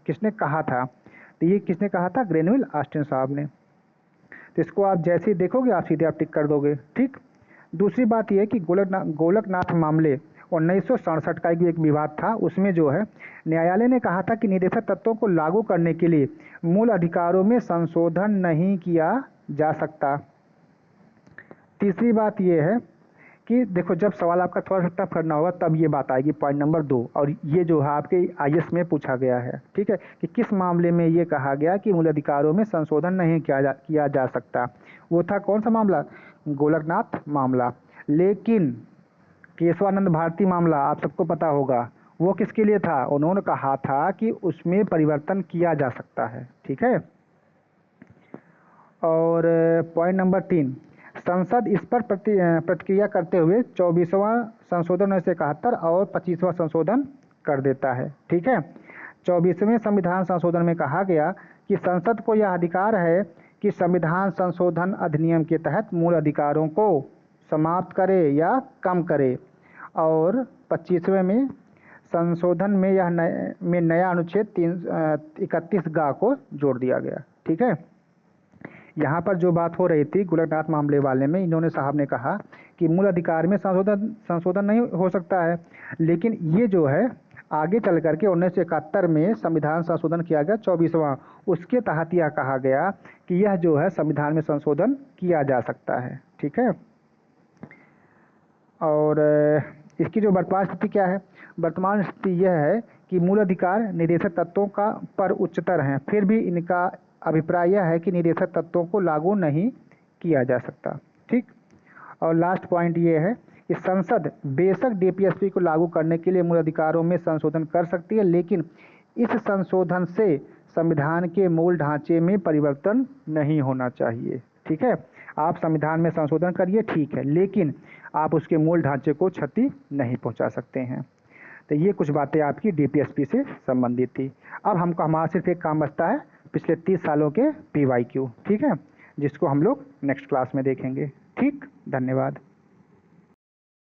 किसने कहा था, तो ये किसने कहा था, ग्रेनविल ऑस्टिन साहब ने। तो इसको आप जैसे ही देखोगे आप सीधे आप टिक कर दोगे, ठीक। दूसरी बात यह कि गोलकनाथ मामले 1967 का एक विवाद था, उसमें जो है न्यायालय ने कहा था कि निदेशक तत्वों को लागू करने के लिए मूल अधिकारों में संशोधन नहीं किया जा सकता। तीसरी बात यह है कि देखो जब सवाल आपका थोड़ा सा टफ करना होगा तब ये बात आएगी, पॉइंट नंबर 2, और ये जो है आपके आईएएस में पूछा गया है, ठीक है, कि किस मामले में ये कहा गया कि मूल अधिकारों में संशोधन नहीं किया जा सकता। वो था कौन सा मामला, गोलकनाथ मामला। लेकिन केशवानंद भारती मामला आप सबको पता होगा, वो किसके लिए था, उन्होंने कहा था कि उसमें परिवर्तन किया जा सकता है, ठीक है। और पॉइंट नंबर 3, संसद इस पर प्रतिक्रिया करते हुए 24वां संशोधन 1971 और 25वां संशोधन कर देता है, ठीक है। 24वें संविधान संशोधन में कहा गया कि संसद को यह अधिकार है कि संविधान संशोधन अधिनियम के तहत मूल अधिकारों को समाप्त करे या कम करे। और 25वें में संशोधन में नया अनुच्छेद 31 को जोड़ दिया गया, ठीक है। यहाँ पर जो बात हो रही थी गोलकनाथ मामले वाले में, इन्होंने साहब ने कहा कि मूल अधिकार में संशोधन नहीं हो सकता है, लेकिन ये जो है आगे चल करके 1971 में संविधान संशोधन किया गया 24वां, उसके तहत यह कहा गया कि यह जो है संविधान में संशोधन किया जा सकता है, ठीक है। और इसकी जो वर्तमान स्थिति क्या है? वर्तमान स्थिति यह है कि मूल अधिकार निदेशक तत्वों का पर उच्चतर हैं, फिर भी इनका अभिप्राय यह है कि निदेशक तत्वों को लागू नहीं किया जा सकता। ठीक। और लास्ट पॉइंट ये है कि संसद बेशक डीपीएसपी को लागू करने के लिए मूल अधिकारों में संशोधन कर सकती है, लेकिन इस संशोधन से संविधान के मूल ढांचे में परिवर्तन नहीं होना चाहिए। ठीक है, आप संविधान में संशोधन करिए, ठीक है, लेकिन आप उसके मूल ढांचे को क्षति नहीं पहुंचा सकते हैं। तो ये कुछ बातें आपकी डीपीएसपी से संबंधित थी। अब हमारा सिर्फ एक काम बचता है, पिछले 30 सालों के पीवाईक्यू, ठीक है, जिसको हम लोग नेक्स्ट क्लास में देखेंगे। ठीक, धन्यवाद।